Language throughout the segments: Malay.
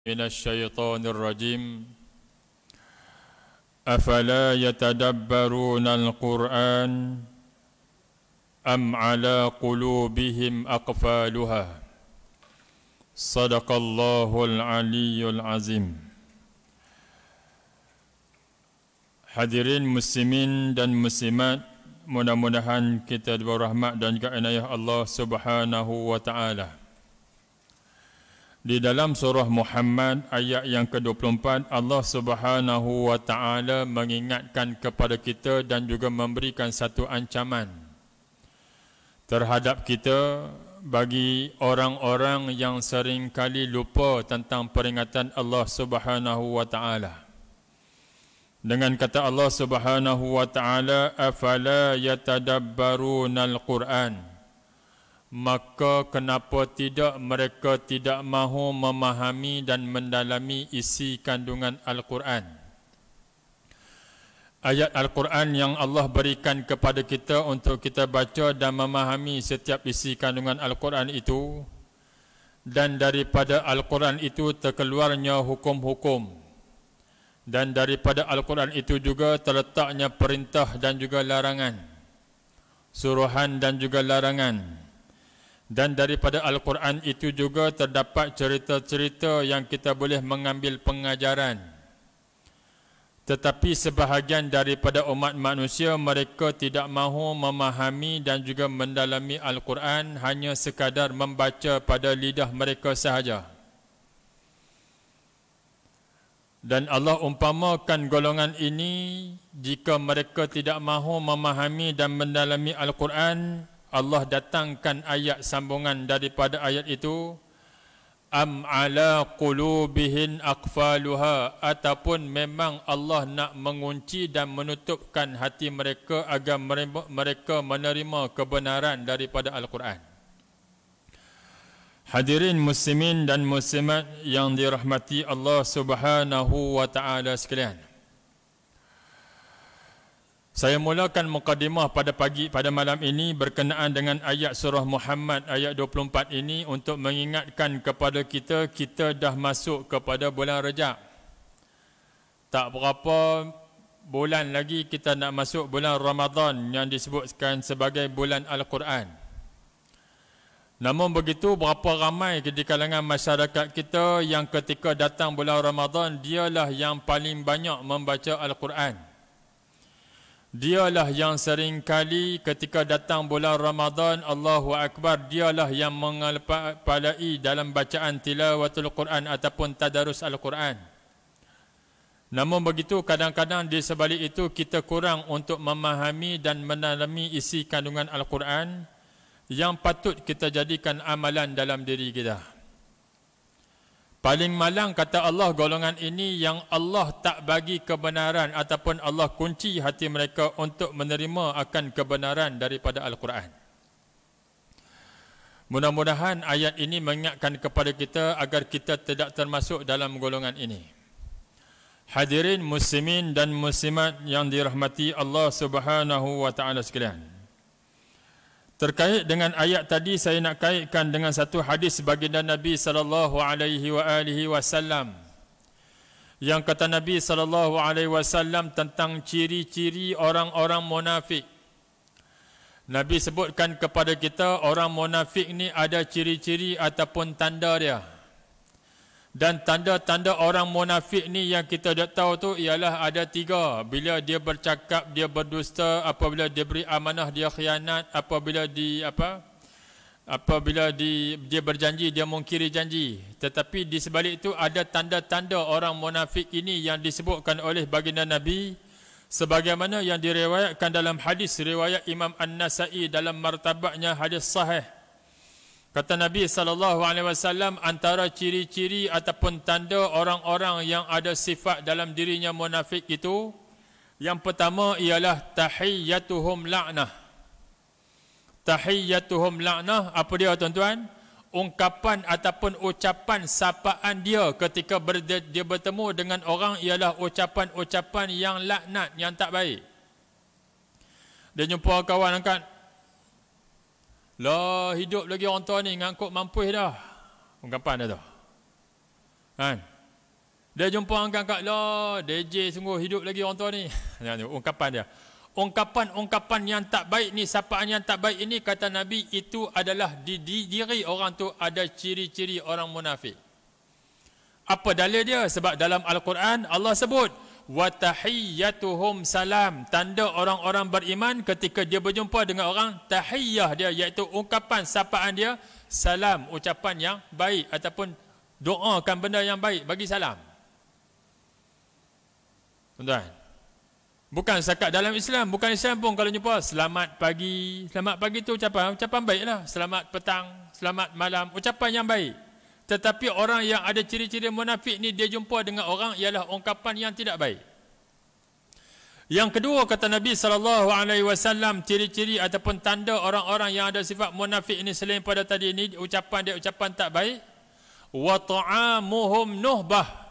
من الشيطان الرجيم أفلا يتدبرون القرآن أم على قلوبهم أقفالها صدق الله العلي العظيم. Hadirin muslimin dan muslimat, mudah-mudahan kita diberi rahmat dan juga inayah Allah Subhanahu wa taala. Di dalam surah Muhammad ayat yang ke-24, Allah Subhanahu wa taala mengingatkan kepada kita dan juga memberikan satu ancaman terhadap kita bagi orang-orang yang sering kali lupa tentang peringatan Allah Subhanahu wa taala. Dengan kata Allah Subhanahu wa taala, afala yatadabbarunal Qur'an, maka kenapa tidak mereka tidak mahu memahami dan mendalami isi kandungan Al-Quran. Ayat Al-Quran yang Allah berikan kepada kita untuk kita baca dan memahami setiap isi kandungan Al-Quran itu, dan daripada Al-Quran itu terkeluarnya hukum-hukum, dan daripada Al-Quran itu juga terletaknya perintah dan juga larangan, suruhan dan juga larangan. Dan daripada Al-Quran itu juga terdapat cerita-cerita yang kita boleh mengambil pengajaran. Tetapi sebahagian daripada umat manusia, mereka tidak mahu memahami dan juga mendalami Al-Quran, hanya sekadar membaca pada lidah mereka sahaja. Dan Allah umpamakan golongan ini, jika mereka tidak mahu memahami dan mendalami Al-Quran, Allah datangkan ayat sambungan daripada ayat itu, am ala qulubihin aqfaluha, ataupun memang Allah nak mengunci dan menutupkan hati mereka agar mereka menerima kebenaran daripada Al-Quran. Hadirin muslimin dan muslimat yang dirahmati Allah Subhanahu wa taala sekalian. Saya mulakan mukadimah pada malam ini berkenaan dengan ayat surah Muhammad ayat 24 ini untuk mengingatkan kepada kita dah masuk kepada bulan Rajab. Tak berapa bulan lagi kita nak masuk bulan Ramadan yang disebutkan sebagai bulan Al-Quran. Namun begitu, berapa ramai di kalangan masyarakat kita yang ketika datang bulan Ramadan, dialah yang paling banyak membaca Al-Quran. Dialah yang sering kali ketika datang bulan Ramadan, Allahu Akbar, dialah yang mengalpai dalam bacaan tilawatul Quran ataupun tadarus Al-Quran. Namun begitu, kadang-kadang di sebalik itu kita kurang untuk memahami dan mendalami isi kandungan Al-Quran yang patut kita jadikan amalan dalam diri kita. Paling malang kata Allah, golongan ini yang Allah tak bagi kebenaran ataupun Allah kunci hati mereka untuk menerima akan kebenaran daripada Al-Quran. Mudah-mudahan ayat ini mengingatkan kepada kita agar kita tidak termasuk dalam golongan ini. Hadirin muslimin dan muslimat yang dirahmati Allah Subhanahu wa taala sekalian. Terkait dengan ayat tadi, saya nak kaitkan dengan satu hadis baginda Nabi sallallahu alaihi wasallam. Yang kata Nabi sallallahu alaihi wasallam tentang ciri-ciri orang-orang munafik. Nabi sebutkan kepada kita orang munafik ni ada ciri-ciri ataupun tanda dia. Dan tanda-tanda orang munafik ni yang kita dah tahu tu ialah ada 3. Bila dia bercakap, dia berdusta. Apabila dia beri amanah, dia khianat. Apabila dia berjanji, dia mungkiri janji. Tetapi di sebalik itu ada tanda-tanda orang munafik ini yang disebutkan oleh baginda Nabi, sebagaimana yang diriwayatkan dalam hadis riwayat Imam An-Nasa'i dalam martabatnya hadis sahih. Kata Nabi SAW, antara ciri-ciri ataupun tanda orang-orang yang ada sifat dalam dirinya munafik itu, yang pertama ialah tahiyyatuhum la'nah. Tahiyyatuhum la'nah, apa dia tuan-tuan? Ungkapan ataupun ucapan sapaan dia ketika dia bertemu dengan orang ialah ucapan-ucapan yang laknat, yang tak baik. Dia jumpa kawan angkat, lah hidup lagi orang tua ni ngangkut mampus dah. Ungkapan dia tu. Kan? Dia jumpa orang kakak lah, DJ sungguh hidup lagi orang tua ni. Ungkapan dia. Ungkapan yang tak baik ni, sapaan yang tak baik ini, kata Nabi, itu adalah di diri orang tu ada ciri-ciri orang munafik. Apa dalil dia? Sebab dalam Al-Quran Allah sebut wa tahiyyatuhum salam. Tanda orang-orang beriman ketika dia berjumpa dengan orang, tahiyyah dia, iaitu ungkapan sapaan dia salam, ucapan yang baik ataupun doakan benda yang baik, bagi salam. Tuan-tuan, bukan setakat dalam Islam, bukan Islam pun kalau jumpa selamat pagi. Selamat pagi tu ucapan baiklah. Selamat petang, selamat malam, ucapan yang baik. Tetapi orang yang ada ciri-ciri munafik ni, dia jumpa dengan orang ialah ungkapan yang tidak baik. Yang kedua, kata Nabi SAW, ciri-ciri ataupun tanda orang-orang yang ada sifat munafik ini selain pada tadi ini, ucapan dia ucapan tak baik. Wa ta'amuhum nuhbah.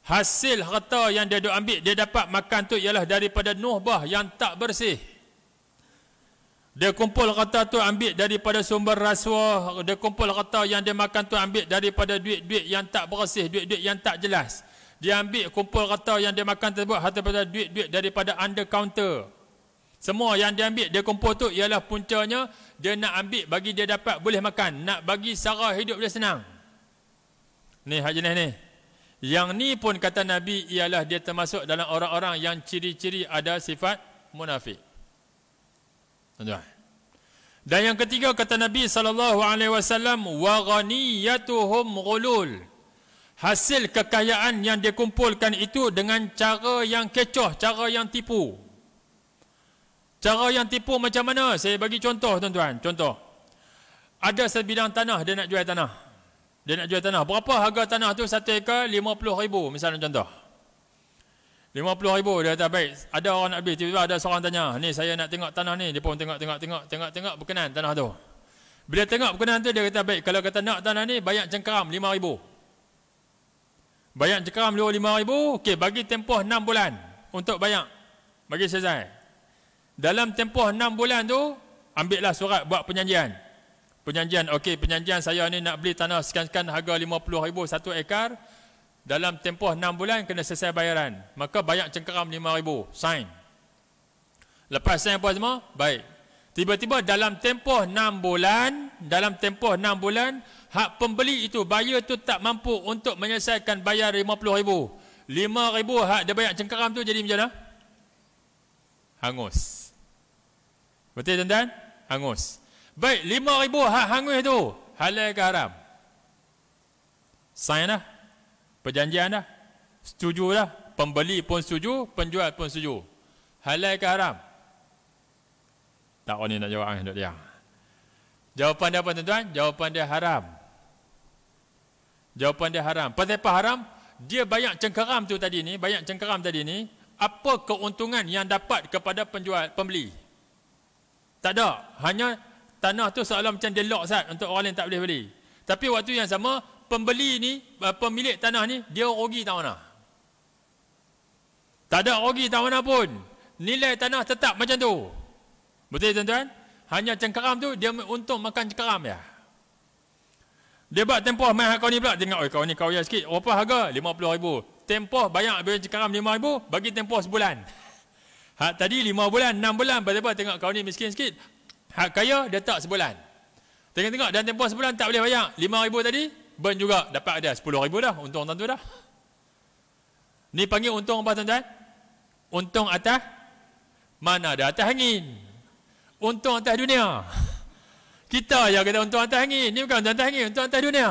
Hasil harta yang dia ambil, dia dapat makan tu ialah daripada nuhbah yang tak bersih. Dia kumpul harta tu ambil daripada sumber rasuah. Dia kumpul harta yang dia makan tu ambil daripada duit-duit yang tak bersih, duit-duit yang tak jelas. Dia ambil kumpul harta yang dia makan tersebut daripada duit-duit daripada under counter. Semua yang dia ambil, dia kumpul tu ialah puncanya dia nak ambil bagi dia dapat boleh makan, nak bagi sara hidup dia senang. Ni hak jenis ni. Yang ni pun kata Nabi ialah dia termasuk dalam orang-orang yang ciri-ciri ada sifat munafik. Tuan-tuan. Dan yang ketiga kata Nabi SAW, wa ghaniyatuhum ghulul. Hasil kekayaan yang dia kumpulkan itu dengan cara yang kecoh, cara yang tipu. Cara yang tipu macam mana? Saya bagi contoh, tuan-tuan. Contoh. Ada sebidang tanah, dia nak jual tanah. Dia nak jual tanah. Berapa harga tanah tu? 1 ekar 50,000 misalnya contoh. 50,000 dia kata baik. Ada orang nak beli, tiba-tiba ada seorang tanya, ni saya nak tengok tanah ni. Dia pun tengok berkenan tanah tu. Bila tengok berkenan tu, dia kata baik, kalau kata nak tanah ni, bayar cengkeram 5,000. Bayar cengkeram 5,000, okey, bagi tempoh 6 bulan untuk bayar. Bagi selesai. Dalam tempoh 6 bulan tu, ambillah surat buat perjanjian. Perjanjian, okey, perjanjian saya ni nak beli tanah sekian-sekian harga 50,000 1 ekar. Dalam tempoh 6 bulan kena selesai bayaran. Maka bayar cengkeram 5,000. Sign. Lepas sign apa semua? Baik. Tiba-tiba dalam tempoh 6 bulan, hak pembeli itu, buyer tu tak mampu untuk menyelesaikan bayar 50,000. 5,000 hak dia bayar cengkeram tu jadi macam mana? Hangus. Betul tuan-tuan? Hangus. Baik, 5,000 hak hangus tu, halal ke haram? Sign dah. Perjanjian dah. Setuju dah. Pembeli pun setuju, penjual pun setuju. Halal ke haram? Tak, orang ni nak jawab ni, dia. Jawapan dia apa tuan-tuan? Jawapan dia haram. Jawapan dia haram. Pasal apa haram? Dia bayar cengkeram tu tadi ni, apa keuntungan yang dapat kepada pembeli? Tak ada. Hanya tanah tu seolah macam dia lock sat untuk orang lain tak boleh beli. Tapi waktu yang sama, pembeli ni, pemilik tanah ni, dia rugi tak mana. Tak ada rugi tak mana pun. Nilai tanah tetap macam tu. Betul tuan-tuan? Hanya cengkeram tu, dia untung makan cengkeram ya. Dia buat tempoh main hak kau ni pula. Tengok, kau ni kau ya sikit. Berapa harga? 50,000. Tempoh bayar cengkeram 5,000, bagi tempoh sebulan. Hak tadi 5 bulan, 6 bulan, berapa tengok kau ni miskin sikit. Hak kaya, dia tak sebulan. Tengok-tengok, dan tempoh sebulan tak boleh bayar. 5,000 tadi, burn juga. Dapat ada 10,000 dah. Untung tentu dah. Ni panggil untung apa tuan-tuan? Untung atas, mana ada atas angin. Untung atas dunia. Kita yang kata untung atas angin. Ni bukan untung atas angin, untung atas dunia.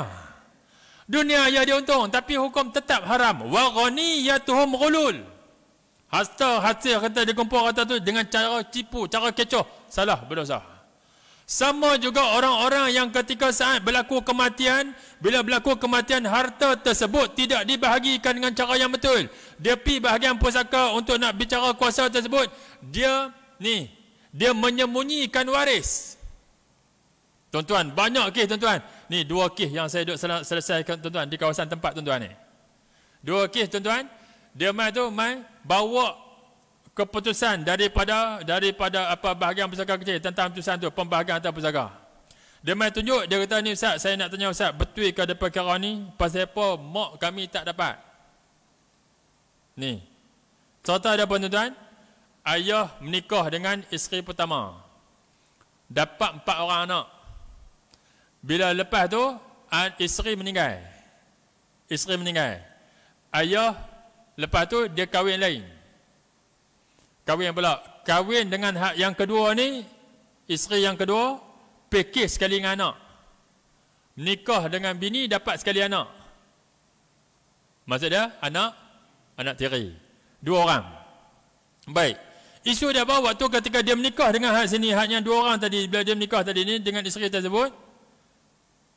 Dunia ya dia untung, tapi hukum tetap haram. Wa ghaniyatuhum ghulul. Hasil kata dia kumpul harta tu dengan cara tipu, cara kecoh, salah, berdosa. Sama juga orang-orang yang ketika saat berlaku kematian, bila berlaku kematian, harta tersebut tidak dibahagikan dengan cara yang betul. Dia pergi bahagian pusaka untuk nak bicara kuasa tersebut, dia menyembunyikan waris. Tuan-tuan, banyak kes tuan-tuan. Ni 2 kes yang saya duk selesaikan tuan-tuan di kawasan tempat tuan-tuan ni. 2 kes tuan-tuan. Dia bawa keputusan daripada apa bahagian pusaka kecil tentang putusan tu, pembahagian harta pusaka. Dia tunjuk, dia kata ni Ustaz, saya nak tanya Ustaz, betul ke ada perkara ni? Pasal apa mak kami tak dapat? Ni. Contoh ada apa tuan? Ayah menikah dengan isteri pertama. Dapat 4 orang anak. Bila lepas tu isteri meninggal. Isteri meninggal. Ayah lepas tu dia kahwin lain. Kahwin pula. Kahwin dengan yang kedua ni, isteri yang kedua, pakej sekali dengan anak. Nikah dengan bini dapat sekali anak. Maksud dia anak tiri. 2 orang. Baik. Isu dia apa? Waktu ketika dia menikah dengan hak sini, haknya 2 orang tadi, bila dia menikah tadi ni dengan isteri tersebut,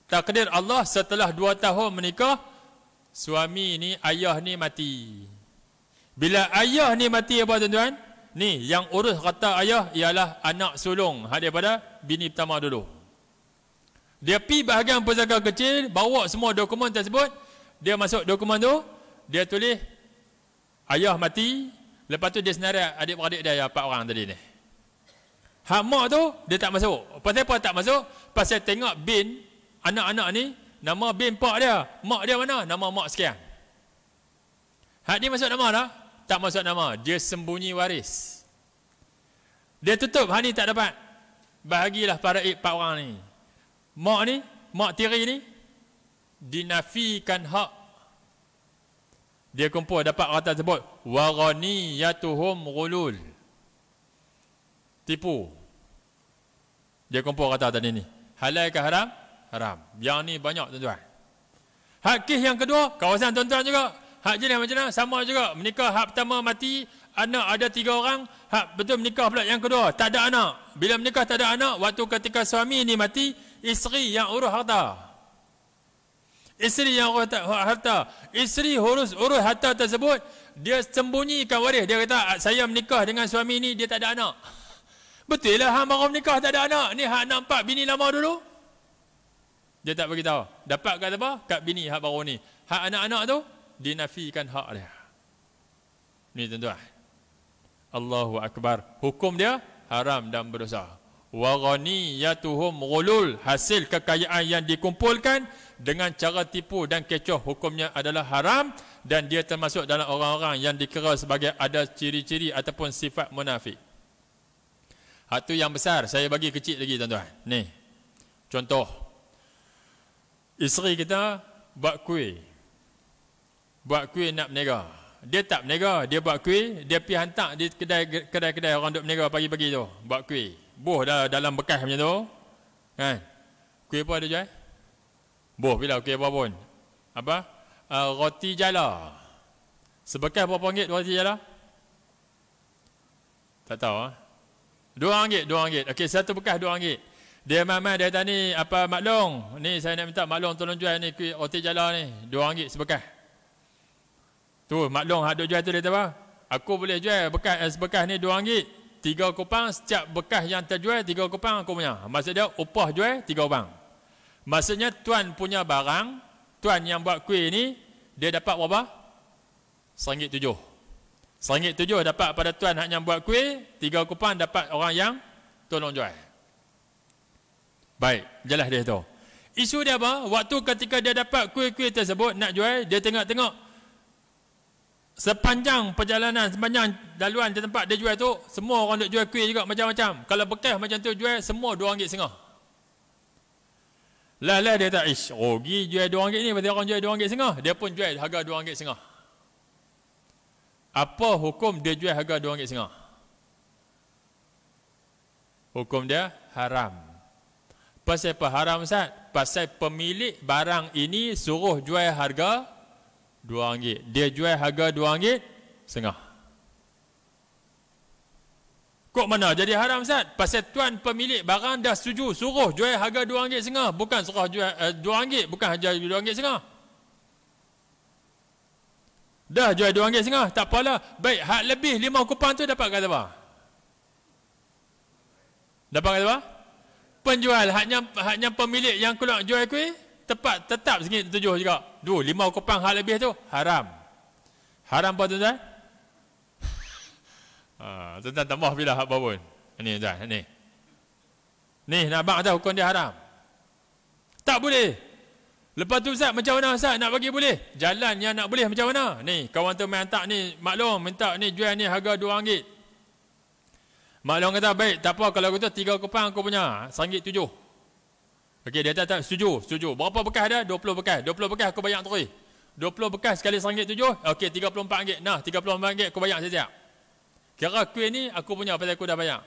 takdir Allah setelah 2 tahun menikah, suami ni, ayah ni mati. Bila ayah ni mati apa tuan-tuan? Ni yang urus kata ayah ialah anak sulung hak daripada bini pertama dulu. Dia pi bahagian pusaka kecil, bawa semua dokumen tersebut, dia masuk dokumen tu, dia tulis ayah mati, lepas tu dia senarai adik-beradik dia 4 orang tadi ni. Hak mak tu dia tak masuk. Pasal apa tak masuk? Pasal tengok bin anak-anak ni, nama bin pak dia, mak dia mana? Nama mak sekian. Hak ni masuk nama dah? Tak masuk nama, dia sembunyi waris. Dia tutup, hak ni tak dapat. Bahagilah para 4 orang ni. Mak ni, mak tiri ni, dinafikan hak. Dia kumpul dapat kata tersebut, waghaniyatuhum ghulul. Tipu. Dia kumpul kata tadi ni. Halal ke haram? Haram. Yang ni banyak tuan-tuan. Hak kes yang kedua, kawasan tuan-tuan juga. Hak jenis macam mana? Sama juga. Menikah hak pertama mati, anak ada 3 orang. Hak betul menikah pula yang kedua, tak ada anak. Bila menikah tak ada anak, waktu ketika suami ni mati, isteri yang urus harta. Isteri yang urus harta. Isteri urus harta tersebut, dia sembunyikan waris. Dia kata, saya menikah dengan suami ni, dia tak ada anak. Betul lah, hang baru menikah tak ada anak. Ni hak nampak bini lama dulu. Dia tak beritahu. Dapat kat apa? Kat bini hak baru ni. Hak anak-anak tu, dinafikan hak dia. Ni tuan-tuan. Allahu Akbar. Hukum dia haram dan berdosa. Wa ghaniyatuhum ghulul, hasil kekayaan yang dikumpulkan dengan cara tipu dan kecoh, hukumnya adalah haram dan dia termasuk dalam orang-orang yang dikira sebagai ada ciri-ciri ataupun sifat munafik. Hak tu yang besar, saya bagi kecil lagi tuan-tuan. Ni. Contoh. Isteri kita buat kuih. Buat kuih nak berniaga. Dia tak berniaga, dia buat kuih, dia pergi hantar di kedai-kedai orang duk berniaga pagi-pagi tu, buat kuih. Buh dah dalam bekas macam tu. Kan? Kuih apa dia jual? Buh bila kuih apa pun. Apa? Roti jala. Sebekas berapa ringgit roti jala? Tak tahu ah. RM2. Okey, satu bekas RM2. Dia mamai dia kata ni apa maklong. Ni saya nak minta maklong tolong jual ni kuih roti jala ni. RM2 sebekas. Tu maklong hak duk jual tu dia kata apa? Aku boleh jual sebekas ni RM2. 3 kupang setiap bekas yang terjual 3 kupang aku punya. Maksud dia upah jual 3 kupang. Maksudnya tuan punya barang, tuan yang buat kuih ni dia dapat berapa? RM1.7. RM1.7 dapat pada tuan hak yang buat kuih, 3 kupang dapat orang yang tolong jual. Baik, jelas dia tu. Isu dia apa? Waktu ketika dia dapat kuih-kuih tersebut nak jual, dia tengok-tengok sepanjang perjalanan, sepanjang laluan di tempat dia jual tu, semua orang duk jual kuih juga macam-macam. Kalau bekas macam tu jual semua RM2.5. Lah dia tak rugi jual RM2 ni, pasal orang jual RM2.5. Dia pun jual harga RM2.5. Apa hukum dia jual harga RM2.5? Hukum dia haram. Pasal apa haram Ustaz? Pasal pemilik barang ini suruh jual harga RM2. Dia jual harga RM2.5. Kok mana jadi haram Ustaz? Pasal tuan pemilik barang dah setuju suruh jual harga RM2.5. Bukan suruh jual RM2, bukan harga RM2.5. Dah jual RM2.5, tak apalah. Baik, hak lebih 5 kupang tu dapat kata apa? Dapat kata apa? Penjual, haknya pemilik yang keluar jual kuih tetap RM1.7 juga. 5 kupang hal lebih tu haram. Haram apa tuan-tuan? Tuan-tuan tambah bila hak apa pun. Ni tuan, ni. Ni nak abang tahu hukum dia haram. Tak boleh. Lepas tu Ustaz, macam mana Ustaz nak bagi boleh? Jalan yang nak boleh macam mana? Ni, kawan tu main hantar ni, maklum, minta ni, jual ni harga RM2. Maklum kata, baik, tak apa, kalau kata 3 kupang aku punya, RM1.7. Okey, dia tak setuju. Berapa bekas ada? 20 bekas. 20 bekas aku bayar terus. 20 bekas sekali RM1.7, okey, RM34. Nah, RM34 aku bayar siap-siap. Kira kuih ni aku punya pasal aku dah bayar.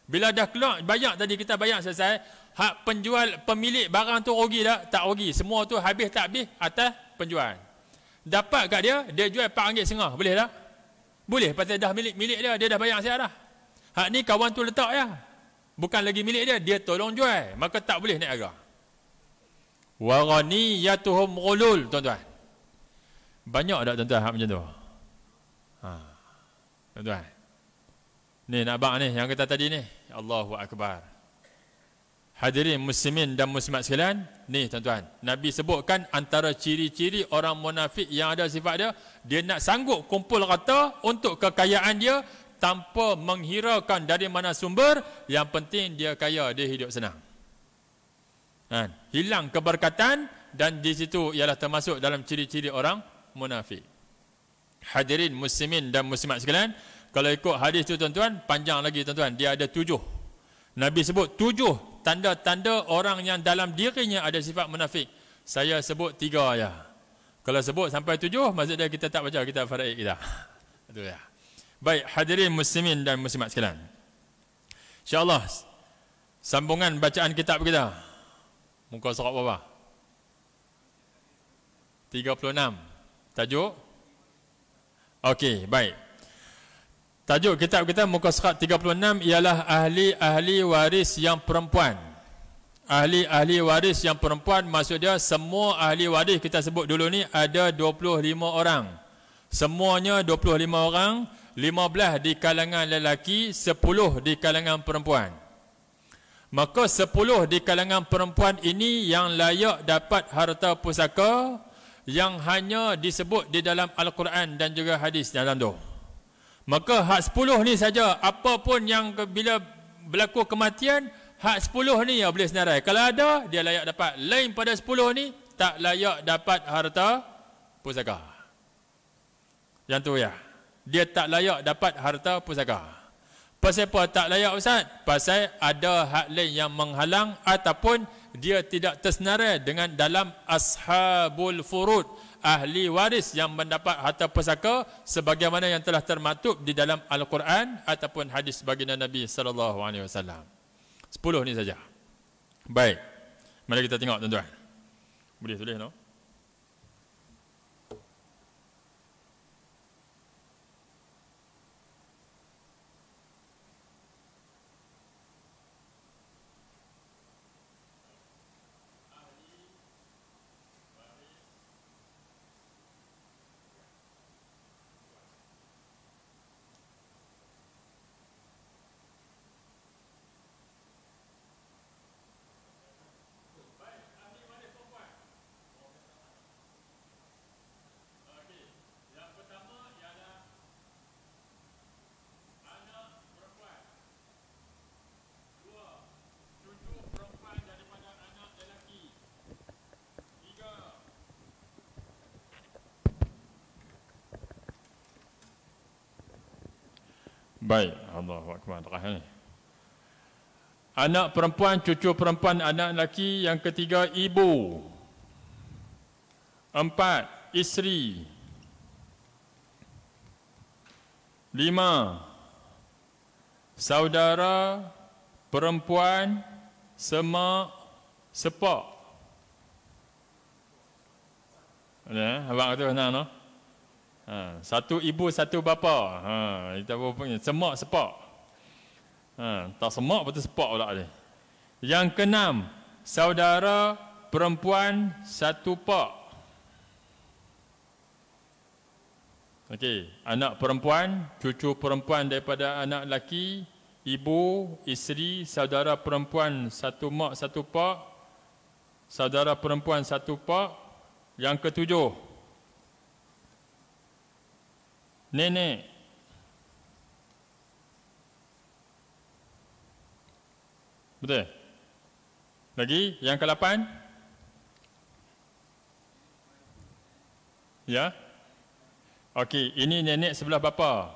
Bila dah keluar, bayar tadi kita bayar selesai, hak penjual, pemilik barang tu rugi tak? Tak rugi. Semua tu habis tak habis atas penjual. Dapat kat dia, dia jual RM4.5. Boleh tak? Boleh, pasal dah milik dia dah bayar siap dah. Hak ni kawan tu letak ya. Bukan lagi milik dia tolong jual. Maka tak boleh naik harga. Wa ghaniyatuhum ghulul, tuan-tuan. Banyak tak tuan-tuan hak macam tu? Tuan-tuan. Ni nak bang ni yang kata tadi ni. Allahu akbar. Hadirin muslimin dan muslimat sekalian, ni tuan-tuan, Nabi sebutkan antara ciri-ciri orang munafik yang ada sifat dia, dia nak sanggup kumpul rata untuk kekayaan dia tanpa menghiraukan dari mana sumber, yang penting dia kaya, dia hidup senang. Hilang keberkatan, dan di situ ialah termasuk dalam ciri-ciri orang munafik. Hadirin muslimin dan muslimat sekalian, kalau ikut hadis tu tuan-tuan, panjang lagi tuan-tuan, dia ada 7. Nabi sebut 7 tanda-tanda orang yang dalam dirinya ada sifat munafik. Saya sebut 3 ya. Kalau sebut sampai 7, maksudnya kita tak baca kitab faraid kita. Itu ya. Baik, hadirin muslimin dan muslimat sekalian, InsyaAllah sambungan bacaan kitab kita. Muka surat berapa? 36. Tajuk? Okey, baik. Tajuk kitab kita muka surat 36 ialah ahli-ahli waris yang perempuan. Ahli-ahli waris yang perempuan, maksud dia semua ahli waris kita sebut dulu ni ada 25 orang. Semuanya 25 orang, 15 di kalangan lelaki, 10 di kalangan perempuan. Maka 10 di kalangan perempuan ini yang layak dapat harta pusaka, yang hanya disebut di dalam Al-Quran dan juga hadis dalam tu. Maka hak 10 ni saja, apa pun yang bila berlaku kematian, hak 10 ni yang boleh senarai. Kalau ada, dia layak dapat. Lain pada 10 ni, tak layak dapat harta pusaka. Yang tu ya. Dia tak layak dapat harta pusaka. Pasal apa tak layak Ustaz? Pasal ada hak lain yang menghalang, ataupun dia tidak tersenarai dengan dalam ashabul furud, ahli waris yang mendapat harta pusaka sebagaimana yang telah termaktub di dalam Al-Quran ataupun hadis baginda Nabi SAW. 10 ni saja. Baik, mari kita tengok tuan-tuan. Boleh tulis no? Baik, Allahu Akbar. Anak perempuan, cucu perempuan, anak lelaki. Yang ketiga, ibu. 4, isteri. 5, saudara perempuan, semak, sepak. Abang kata nak no? Satu ibu, satu bapa. Kita punya semak, sepak. Tak semak, betul sepak pula dia. Yang keenam, saudara perempuan, satu pak. Okey, anak perempuan, cucu perempuan daripada anak lelaki, ibu, isteri, saudara perempuan, satu mak, satu pak. Saudara perempuan, satu pak. Yang ketujuh, nenek. Betul? Lagi? Yang ke-8? Ya. Okey, ini nenek sebelah bapa.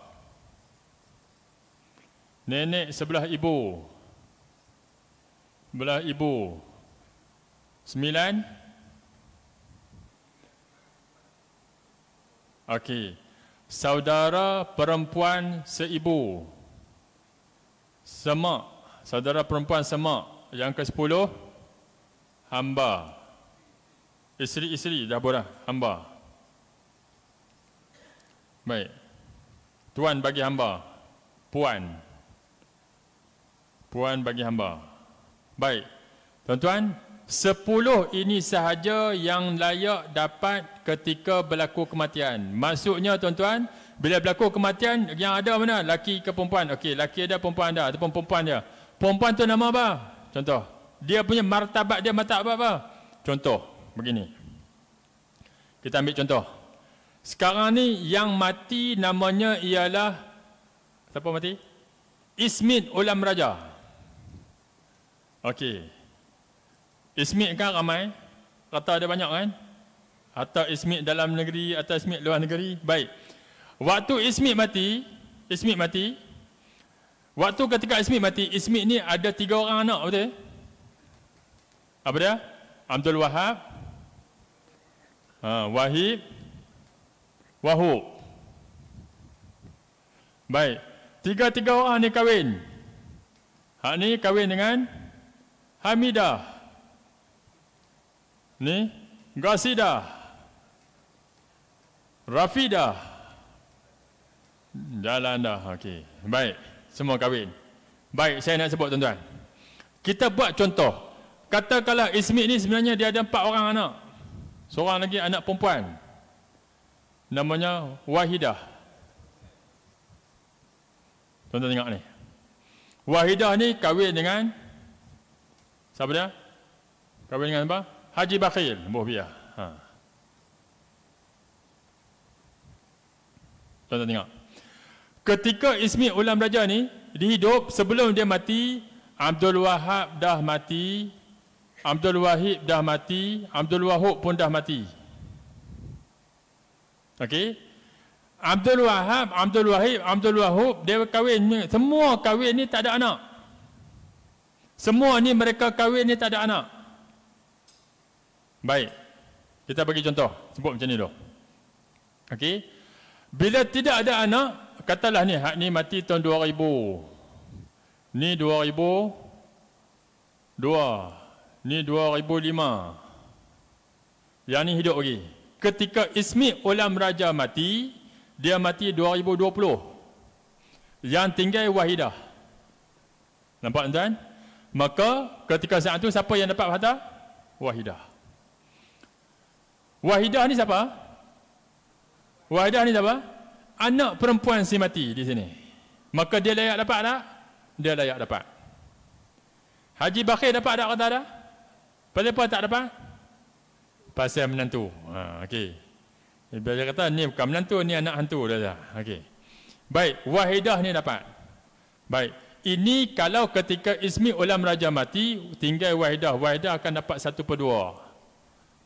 Nenek sebelah ibu. Sebelah ibu. 9. Okey. Saudara perempuan seibu. Semak. Saudara perempuan semak. Yang ke-10. Hamba. Isteri-isteri dah borah. Hamba. Baik. Tuan bagi hamba. Puan. Puan bagi hamba. Baik. Tuan-tuan, 10 ini sahaja yang layak dapat ketika berlaku kematian. Maksudnya tuan-tuan, bila berlaku kematian, yang ada mana? Laki ke perempuan? Okey, laki ada, perempuan ada, ataupun perempuan dia. Perempuan tu nama apa? Contoh. Dia punya martabat dia martabat apa? Contoh, begini. Kita ambil contoh. Sekarang ni yang mati namanya ialah, siapa mati? Ismit Ulam Raja. Okey. Ismit kan ramai? Kata ada banyak kan? Atau ismit dalam negeri, atau ismit luar negeri. Baik. Waktu ismit mati, waktu ketika ismit mati, ismit ni ada 3 orang anak, betul? Apa dia? Abdul Wahab, Wahib, Wahub. Baik. 3 orang ni kahwin. Hak ni kahwin dengan Hamidah. Ni Gasidah. Rafidah. Jalan dah. Okey. Baik. Semua kahwin. Baik, saya nak sebut tuan-tuan. Kita buat contoh. Katakanlah Ismit ni sebenarnya dia ada 4 orang anak. Seorang lagi anak perempuan. Namanya Wahidah. Tuan-tuan tengok ni. Wahidah ni kahwin dengan siapa dia? Kahwin dengan apa? Haji Bakhil. Buh biar. Tuan-tuan tengok. Ketika Ismit Ulam Raja ni dihidup, sebelum dia mati, Abdul Wahab dah mati, Abdul Wahib dah mati, Abdul Wahub pun dah mati. Okey. Abdul Wahab, Abdul Wahib, Abdul Wahub, dia kahwin. Semua kahwin ni tak ada anak. Semua ni mereka kahwin ni tak ada anak. Baik. Kita bagi contoh. Sebut macam ni dulu. Okey. Bila tidak ada anak, katalah ni, hak ni mati tahun 2000. Ni 2002. Ni 2005. Yang ni hidup lagi. Ketika Ismit Ulam Raja mati, dia mati 2020. Yang tinggal Wahidah. Nampak tuan? Maka ketika saat itu siapa yang dapat harta? Wahidah. Wahidah ni siapa? Wahidah ni siapa? Anak perempuan si mati di sini. Maka dia layak dapat tak? Dia layak dapat. Haji Bakhir dapat tak kata ada? Pasal apa tak dapat? Pasal menantu. Okey. Bila dia kata ni bukan menantu, ni anak hantu dah. Okey. Baik, Wahidah ni dapat. Baik. Ini kalau ketika Ismit Ulam Raja mati, tinggal Wahidah. Wahidah akan dapat 1/2.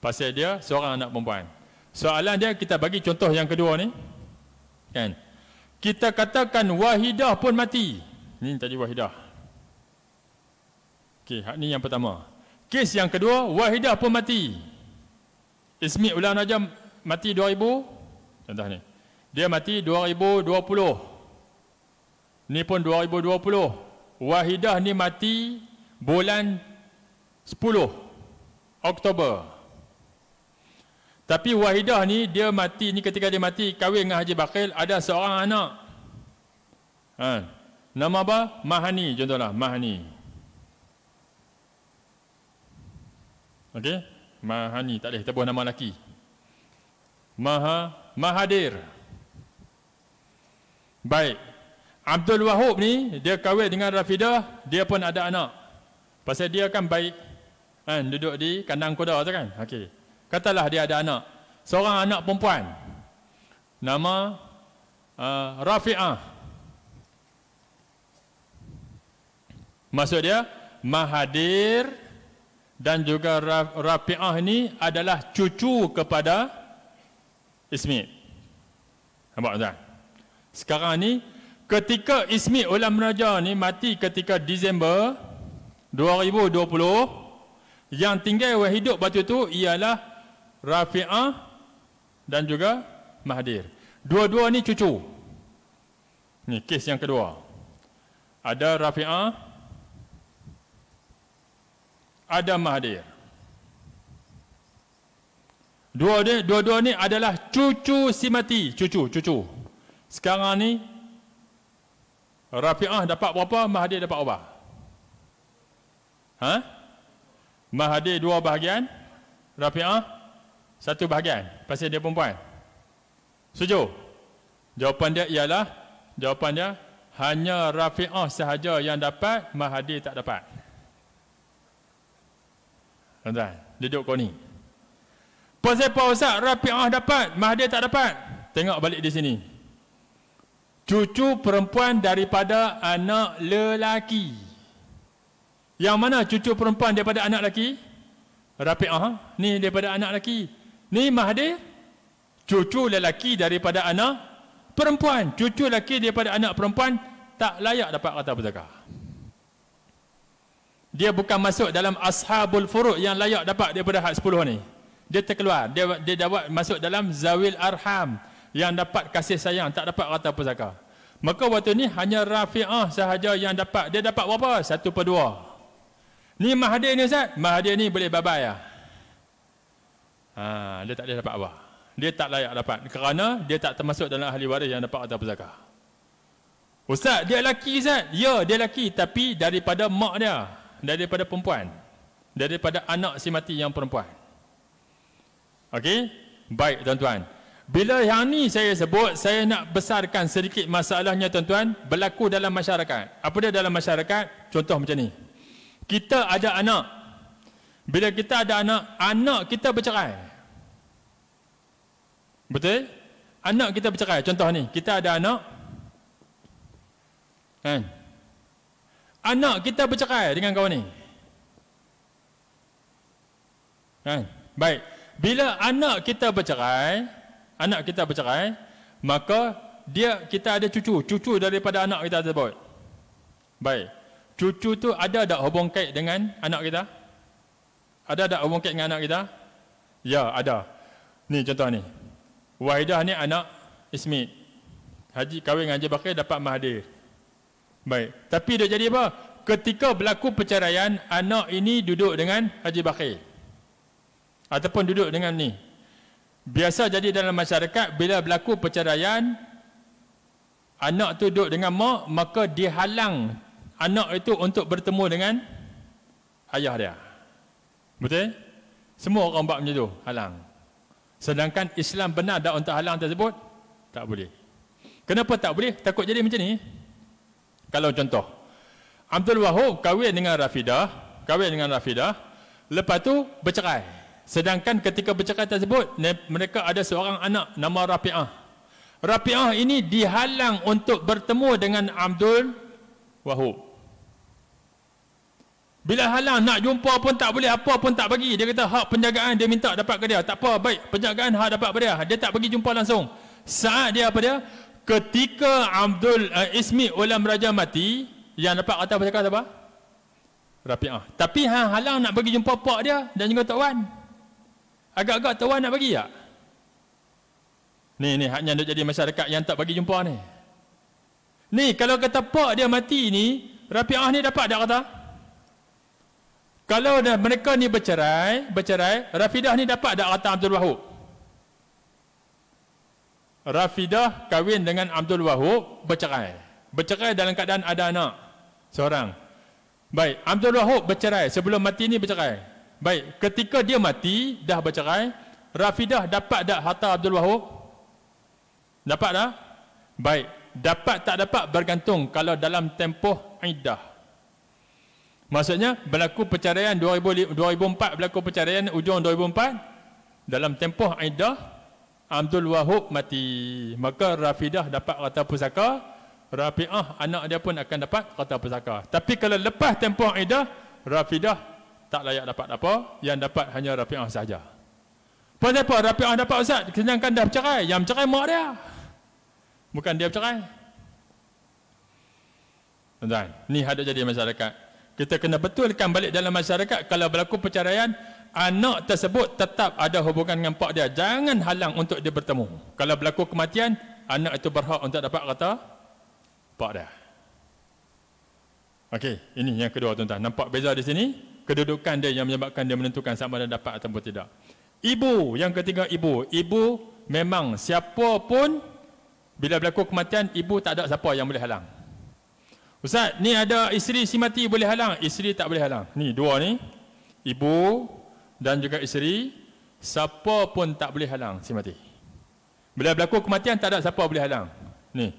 Pasal dia seorang anak perempuan. Soalan dia, kita bagi contoh yang kedua ni. Kan? Kita katakan Wahidah pun mati. Ni tadi Wahidah. Okey, hak ni yang pertama. Kes yang kedua, Wahidah pun mati. Ismit Ulam Raja mati 2000. Contoh ni. Dia mati 2020. Ni pun 2020. Wahidah ni mati bulan 10 Oktober. Tapi Wahidah ni dia mati ni, ketika dia mati kahwin dengan Haji Bakhil, ada seorang anak. Nama apa? Mahani contohlah, Mahani. Okey? Mahani tak boleh kita buat nama lelaki. Mahadir. Baik. Abdul Wahub ni dia kahwin dengan Rafidah, dia pun ada anak. Pasal dia kan baik. Duduk di kandang kuda tu kan. Okey. Katalah dia ada anak. Seorang anak perempuan. Nama Rafi'ah. Maksud dia Mahadir dan juga Rafi'ah ni adalah cucu kepada Ismi. Nampak tak? Sekarang ni, ketika Ismi Ulam Raja ni mati ketika Disember 2020, yang tinggal hidup waktu tu ialah Rafi'ah dan juga Mahathir. Dua-dua ni cucu. Ni kes yang kedua. Ada Rafi'ah, ada Mahathir. Dua-dua ni adalah cucu si mati. Cucu. Sekarang ni Rafi'ah dapat berapa? Mahathir dapat berapa? Mahathir 2 bahagian, Rafi'ah 1 bahagian. Pasal dia perempuan. Setuju? Jawapan dia hanya Rafi'ah sahaja yang dapat, Mahathir tak dapat. Tuan-tuan, duduk kau ni. Pasal apa Ustaz? Rafi'ah dapat, Mahathir tak dapat. Tengok balik di sini. Cucu perempuan daripada anak lelaki. Yang mana cucu perempuan daripada anak lelaki? Rafi'ah ni daripada anak lelaki. Ni Mahathir cucu lelaki daripada anak perempuan. Cucu lelaki daripada anak perempuan tak layak dapat harta pusaka. Dia bukan masuk dalam ashabul furu' yang layak dapat daripada hak 10 ni. Dia terkeluar. Dia dapat masuk dalam zawil arham yang dapat kasih sayang, tak dapat harta pusaka. Maka waktu ni hanya Rafi'ah sahaja yang dapat. Dia dapat berapa? 1/2. Ni Mahathir ni Ustaz, Mahathir ni boleh bye-bye lah. Dia tak boleh dapat apa. Dia tak layak dapat kerana dia tak termasuk dalam ahli waris yang dapat harta pusaka. Ustaz, dia lelaki Ustaz. Ya, dia lelaki tapi daripada mak dia, daripada perempuan, daripada anak si mati yang perempuan. Okey? Baik tuan-tuan. Bila yang ni saya sebut, saya nak besarkan sedikit masalahnya tuan-tuan, berlaku dalam masyarakat. Apa dia dalam masyarakat? Contoh macam ni. Kita ada anak. Bila kita ada anak, anak kita bercerai. Betul? Anak kita bercerai. Contoh ni, kita ada anak. Kan? Anak kita bercerai dengan kawan ni. Kan? Baik. Bila anak kita bercerai, maka kita ada cucu daripada anak kita tersebut. Baik. Cucu tu ada tak hubung kait dengan anak kita? Ada tak hubung kait dengan anak kita? Ya, ada. Ni contoh ni. Wahidah ni anak Ismi. Haji kahwin dengan Haji Bakir dapat Mahathir. Baik. Tapi dia jadi apa? Ketika berlaku perceraian, anak ini duduk dengan Haji Bakir. Ataupun duduk dengan ni. Biasa jadi dalam masyarakat, bila berlaku perceraian, anak tu duduk dengan mak, maka dihalang anak itu untuk bertemu dengan ayah dia. Betul? Semua orang buat macam tu, halang. Sedangkan Islam benar tak untuk halang tersebut? Tak boleh. Kenapa tak boleh? Takut jadi macam ni. Kalau contoh, Abdul Wahab kahwin dengan Rafidah, lepas tu bercerai. Sedangkan ketika bercerai tersebut, mereka ada seorang anak nama Rafi'ah. Rafi'ah ini dihalang untuk bertemu dengan Abdul Wahab. Bila halang nak jumpa pun tak boleh, apa pun tak bagi. Dia kata hak penjagaan dia minta dapat ke dia. Tak apa, baik, penjagaan hak dapat ke dia. Dia tak bagi jumpa langsung. Saat dia apa dia? Ketika Ismi Ulam Raja mati, yang dapat harta pusaka siapa? Rafi'ah. Tapi halang nak bagi jumpa pak dia dan juga Tok Wan. Agak-agak Tok Wan nak bagi tak? Ni haknya nak jadi masyarakat yang tak bagi jumpa ni. Ni kalau kata pak dia mati ni, Rafi'ah ni dapat tak kata? Kalau mereka ni bercerai, Rafidah ni dapat tak kata Abdul Wahab? Rafidah kahwin dengan Abdul Wahab, bercerai dalam keadaan ada anak seorang. Baik, Abdul Wahab bercerai, sebelum mati ni bercerai. Baik, ketika dia mati, dah bercerai, Rafidah dapat tak harta Abdul Wahab? Dapat tak? Baik, dapat tak dapat bergantung kalau dalam tempoh iddah. Maksudnya, berlaku perceraian 2004, berlaku perceraian ujung 2004, dalam tempoh iddah, Abdul Wahab mati. Maka Rafidah dapat harta pusaka, Rafi'ah anak dia pun akan dapat harta pusaka. Tapi kalau lepas tempoh iddah, Rafidah tak layak dapat apa, yang dapat hanya Rafi'ah sahaja. Pasal apa? Rafi'ah dapat Ustaz, sedangkan dah bercerai. Yang bercerai mak dia. Bukan dia bercerai. Tuan-tuan, ni ada jadi masyarakat. Kita kena betulkan balik dalam masyarakat, kalau berlaku perceraian, anak tersebut tetap ada hubungan dengan pak dia. Jangan halang untuk dia bertemu. Kalau berlaku kematian, anak itu berhak untuk dapat kata pak dia. Okey, ini yang kedua tuan-tuan. Nampak beza di sini? Kedudukan dia yang menyebabkan dia menentukan sama ada dapat ataupun tidak. Ibu, yang ketiga ibu. Ibu memang siapa pun bila berlaku kematian, ibu tak ada siapa yang boleh halang. Ustaz, ni ada isteri si mati boleh halang, isteri tak boleh halang. Ni dua ni, ibu dan juga isteri, siapa pun tak boleh halang si mati. Bila berlaku kematian tak ada siapa boleh halang. Ni,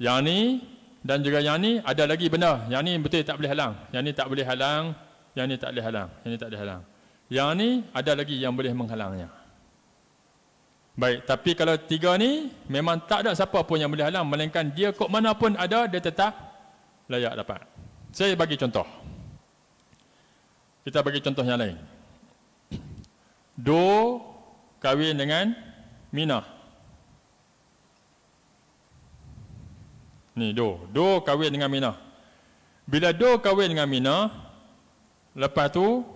yang ni dan juga yang ni ada lagi benda. Yang ni betul tak boleh halang, yang ni tak boleh halang, yang ni tak boleh halang, yang ni tak boleh halang. Yang ni ada lagi yang boleh menghalangnya. Baik, tapi kalau tiga ni memang tak ada siapa pun yang boleh halang, melainkan dia kok mana pun ada, dia tetap layak dapat. Saya bagi contoh. Kita bagi contoh yang lain. Do kahwin dengan Minah. Ni Do kahwin dengan Minah. Bila Do kahwin dengan Minah, lepas tu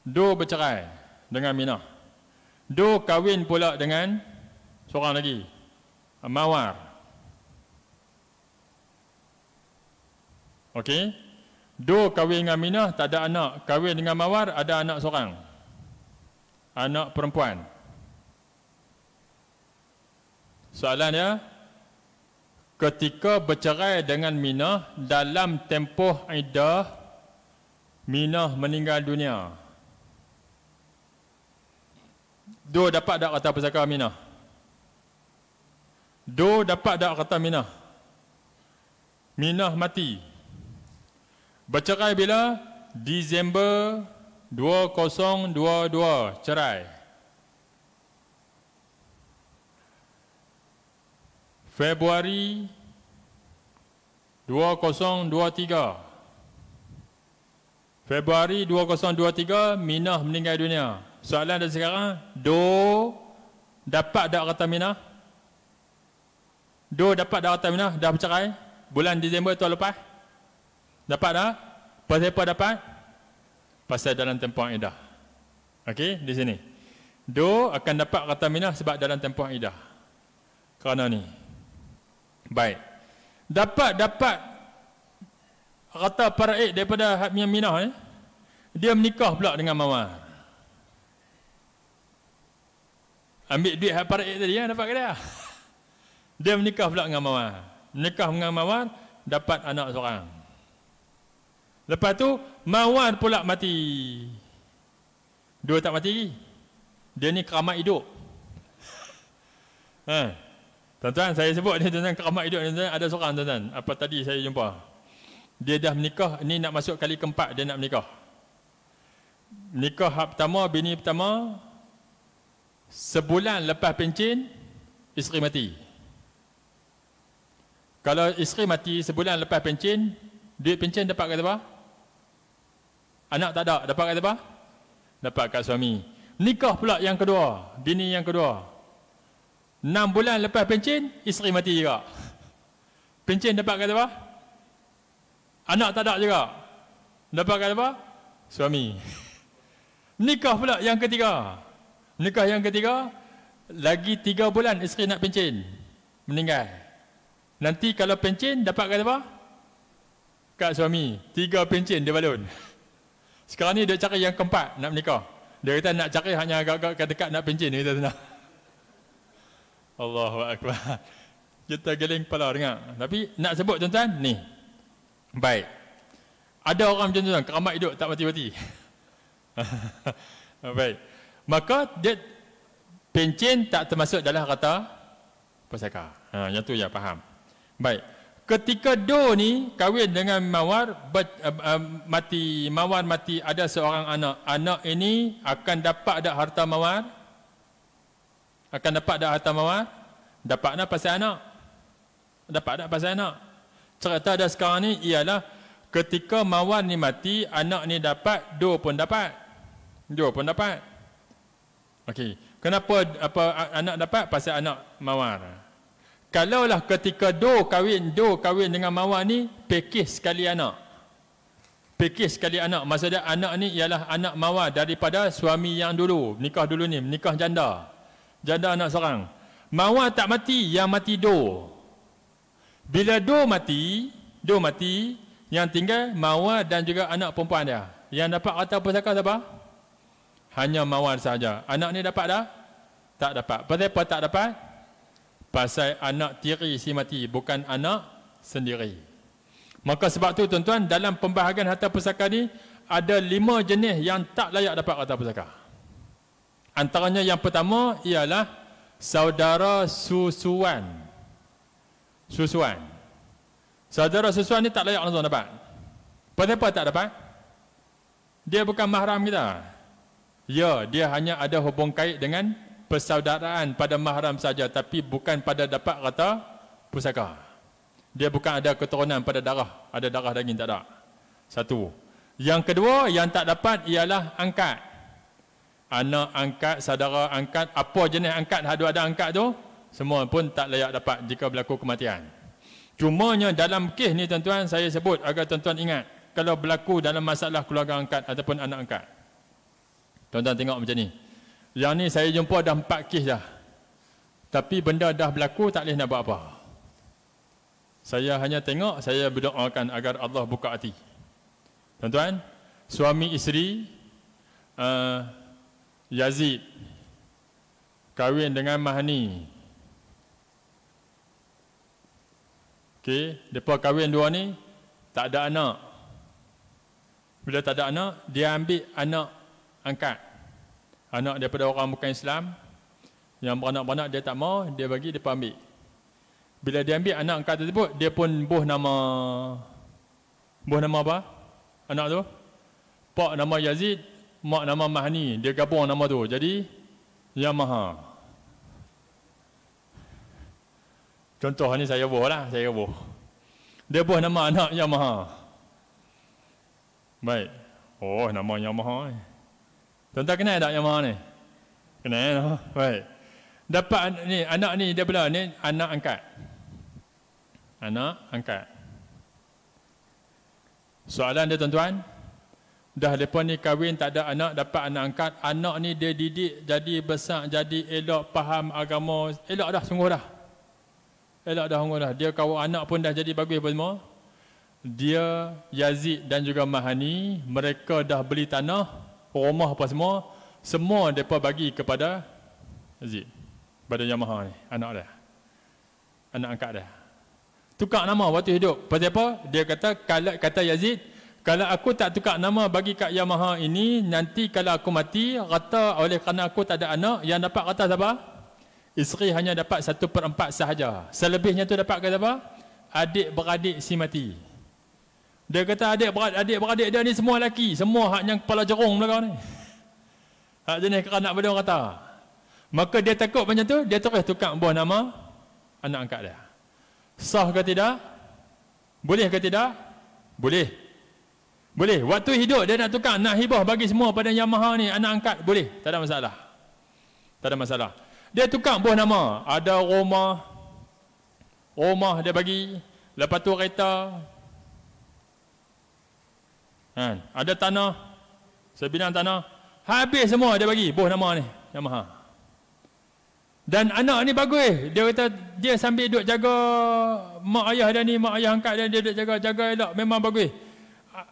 Do bercerai dengan Minah. Do kahwin pula dengan seorang lagi, Mawar. Okey. Do kahwin dengan Minah, tak ada anak. Kahwin dengan Mawar, ada anak seorang. Anak perempuan. Soalan dia, ketika bercerai dengan Minah, dalam tempoh iddah, Minah meninggal dunia. Do dapat tak kata pusaka Minah? Do dapat tak kata Minah? Minah mati. Bercerai bila? Disember 2022, cerai. Februari 2023. Februari 2023, Minah meninggal dunia. Soalan dari sekarang, Do dapat tak kata Minah? Do dapat tak kata Minah? Dah bercerai? Bulan Disember tahun lepas? Dapat tak? Pasal apa dapat? Pasal dalam tempoh iddah. Okey, di sini. Do akan dapat kata Minah sebab dalam tempoh iddah. Kerana ni. Baik. Dapat kata paraid daripada Minah ni. Dia menikah pula dengan Mawar. Ambil duit hak paraid tadi ya, dapat ke dia? Dia menikah pula dengan Mawar. Menikah dengan Mawar, dapat anak seorang. Lepas tu Mawar pula mati. Dua tak mati. Dia ni keramat hidup. Tuan-tuan, saya sebut ni tuan-tuan, keramat hidup ni tuan-tuan, ada seorang tuan-tuan. Apa tadi saya jumpa. Dia dah menikah, ni nak masuk kali keempat dia nak menikah. Nikah hak pertama, bini pertama, sebulan lepas pencen, isteri mati. Kalau isteri mati sebulan lepas pencen, duit pencen dapat kat apa? Anak tak ada, dapat kat apa? Dapat kat suami. Nikah pula yang kedua, bini yang kedua. 6 bulan lepas pencen, isteri mati juga. Pencen dapat kat apa? Anak tak ada juga. Dapat kat apa? Suami. Nikah pula yang ketiga. Nikah yang ketiga, lagi 3 bulan isteri nak pencen, meninggal. Nanti kalau pencen dapat kat apa? Kat suami. 3 pencen dia balun. Sekarang ni dia cari yang keempat nak menikah. Dia kata nak cari hanya agak-agak dekat nak pencen, dia kata senang. Allahu Akbar. Kita geling kepala dengar. Tapi nak sebut tuan-tuan, ni. Baik. Ada orang macam tuan-tuan, keramat hidup tak mati-mati. Baik. Maka dia pencen tak termasuk dalam kata pusaka. Yang tu ya faham. Baik. Ketika Do ni kahwin dengan Mawar, mati, Mawar mati, ada seorang anak. Anak ini akan dapat ada harta Mawar? Akan dapat ada harta Mawar? Dapat nak pasal anak? Dapat tak pasal anak? Cerita ada sekarang ni ialah ketika Mawar ni mati, anak ni dapat, Do pun dapat. Do pun dapat. Okey. Kenapa anak dapat? Pasal anak mawar. Kalaulah ketika do kahwin dengan mawar ni, pakej sekali anak. Pakej sekali anak. Maksudnya anak ni ialah anak mawar daripada suami yang dulu. Nikah dulu ni, nikah janda. Janda anak seorang. Mawar tak mati, yang mati do. Bila do mati, yang tinggal mawar dan juga anak perempuan dia. Yang dapat harta pusaka siapa? Hanya mawar saja. Anak ni dapat dah? Tak dapat. Pasal apa tak dapat? Pasal anak tiri si mati, bukan anak sendiri. Maka sebab tu tuan-tuan, dalam pembahagian harta pusaka ni, ada 5 jenis yang tak layak dapat harta pusaka. Antaranya yang pertama ialah saudara susuan. Saudara susuan ni tak layak langsung dapat. Kenapa tak dapat? Dia bukan mahram kita. Ya, dia hanya ada hubung kait dengan persaudaraan pada mahram saja, tapi bukan pada dapat harta pusaka. Dia bukan ada keturunan pada darah, ada darah daging tak ada. Satu. Yang kedua yang tak dapat ialah angkat. Anak angkat, saudara angkat, apa jenis angkat, ada angkat tu, semua pun tak layak dapat jika berlaku kematian. Cumanya dalam kes ni tuan-tuan, saya sebut agar tuan-tuan ingat, kalau berlaku dalam masalah keluarga angkat ataupun anak angkat. Tuan-tuan tengok macam ni. Yang ni saya jumpa dah 4 kes dah. Tapi benda dah berlaku, tak boleh nak buat apa. Saya hanya tengok, saya berdoakan agar Allah buka hati. Tuan-tuan, suami isteri Yazid kahwin dengan Mahani. Okey, depa kahwin dua ni tak ada anak. Bila tak ada anak, dia ambil anak angkat. Anak daripada orang bukan Islam, yang beranak-beranak dia tak mau, dia bagi, depa ambil. Bila dia ambil anak angkat tersebut, dia pun buh nama apa? Anak tu? Pak nama Yazid, mak nama Mahani. Dia gabung nama tu. Jadi, Yamaha. Contoh ni saya buh lah. Dia buh nama anak Yamaha. Baik. Oh, nama Yamaha ni. Tuan-tuan kenal tak Yamaha ni? Kenal. Baik. Dapat ni, anak ni dia pula ni anak angkat. Anak angkat. Soalan dia tuan-tuan, dah lepas ni kahwin tak ada anak, dapat anak angkat. Anak ni dia didik jadi besar, jadi elok, faham agama, elok dah, sungguh dah. Elok dah, sungguh dah. Dia kawan anak pun dah jadi bagus apa semua. Dia, Yazid dan juga Mahani, mereka dah beli tanah, rumah apa semua mereka bagi kepada Yazid, pada Yamaha ni, anak dia, anak angkat dia. Tukar nama waktu hidup. Pasal apa? Dia kata Yazid, kalau aku tak tukar nama bagi kat Yamaha ini, nanti kalau aku mati, rata oleh kerana aku tak ada anak, yang dapat rata siapa? Isteri hanya dapat 1/4 sahaja. Selebihnya tu dapat ke siapa? Adik-beradik si mati. Dia kata adik-beradik dia ni semua lelaki, semua hak yang kepala jerung belakang ni. Hak jenis keranak pada orang kata. Maka dia takut macam tu, dia terus tukar buah nama anak angkat dia. Sah ke tidak? Boleh ke tidak? Boleh. Boleh. Waktu hidup dia nak tukar, nak hibah bagi semua pada Yamaha ni, anak angkat, boleh. Tak ada masalah. Tak ada masalah. Dia tukar buah nama. Ada rumah dia bagi. Lepas tu kereta. Ada tanah. Sebidang tanah. Habis semua dia bagi buah nama ni, Yamaha. Dan anak ni bagus. Dia kata dia sambil duduk jaga mak ayah dia ni, mak ayah angkat dia duduk jaga elok, memang bagus.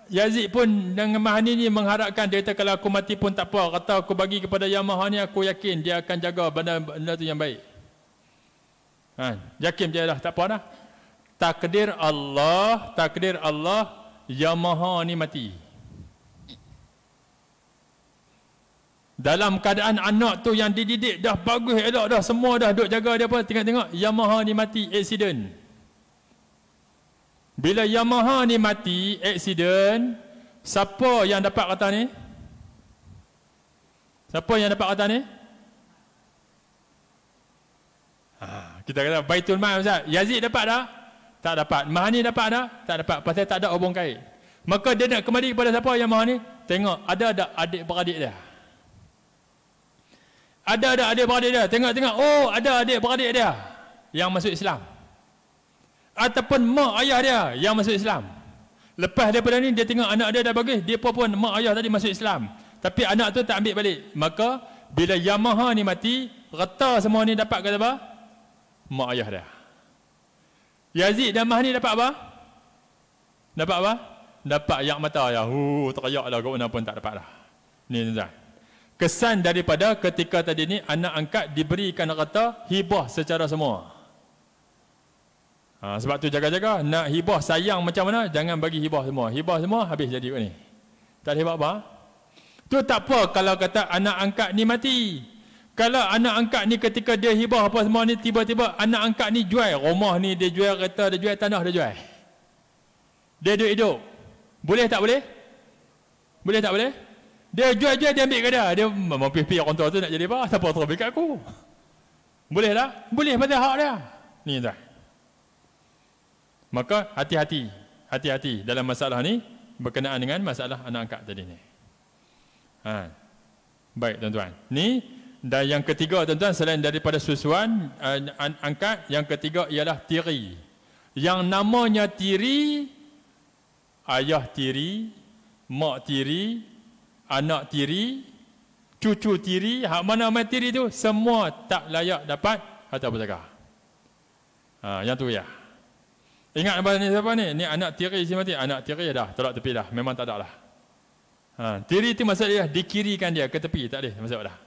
Yazid pun dengan Mahani ni mengharapkan, dia kata kalau aku mati pun tak apa, kata aku bagi kepada Yamaha ni, aku yakin dia akan jaga benda tu yang baik. Yakin dia dah, tak apa dah. Takdir Allah, Yamaha ni mati. Dalam keadaan anak tu yang dididik dah bagus elok dah, semua dah duk jaga dia apa, tengok Yamaha ni mati accident. Bila Yamaha ni mati accident, siapa yang dapat kata ni? Siapa yang dapat kata ni? Kita kata Baitul Mal Ustaz. Yazid dapat tak? Tak dapat. Mahani dapat tak? Tak dapat. Pasal tak ada hubung kait. Maka dia nak kembali kepada siapa Yamaha ni? Tengok ada adik-beradik dia. Ada adik-beradik dia. Tengok-tengok, oh ada adik-beradik dia yang masuk Islam. Ataupun mak ayah dia yang masuk Islam. Lepas daripada ni, dia tengok anak dia dah bagus, dia pun mak ayah tadi masuk Islam. Tapi anak tu tak ambil balik. Maka, bila Yamaha ni mati, reta semua ni dapat kata apa? Mak ayah dia. Yazid dan Mahdi dapat apa? Dapat apa? Dapat yak mata ya. Teriak lah, kau pun tak dapat lah. Ni tuan. Kesan daripada ketika tadi ni, anak angkat diberikan reta hibah secara semua. Sebab tu jaga-jaga, nak hibah sayang macam mana, jangan bagi hibah semua. Hibah semua, habis jadi ni. Tak ada hibah apa? Tu tak apa kalau kata anak angkat ni mati. Kalau anak angkat ni ketika dia hibah apa semua ni, tiba-tiba anak angkat ni jual. Rumah ni dia jual, kereta dia jual, tanah dia jual. Dia hidup. Boleh tak boleh? Boleh tak boleh? Dia jual-jual, dia ambil ke dia? Dia mampir-pir orang tua tu nak jadi apa? Siapa terus kat aku? Boleh tak? Boleh pada hak dia. Ni tuan. Maka hati-hati. Hati-hati dalam masalah ni berkenaan dengan masalah anak angkat tadi ni. Baik tuan-tuan. Ni dan yang ketiga tuan-tuan, selain daripada susuan angkat, yang ketiga ialah tiri. Yang namanya tiri, ayah tiri, mak tiri, anak tiri, cucu tiri, hak mana main tiri tu, semua tak layak dapat harta pusaka. Yang tu ya. Ingat apa ni, siapa ni? Ni anak tiri si mati. Anak tiri dah, tolak tepi dah. Memang tak ada lah. Tiri tu maksud dia, dikirikan dia ke tepi. Tak ada, maksud dah.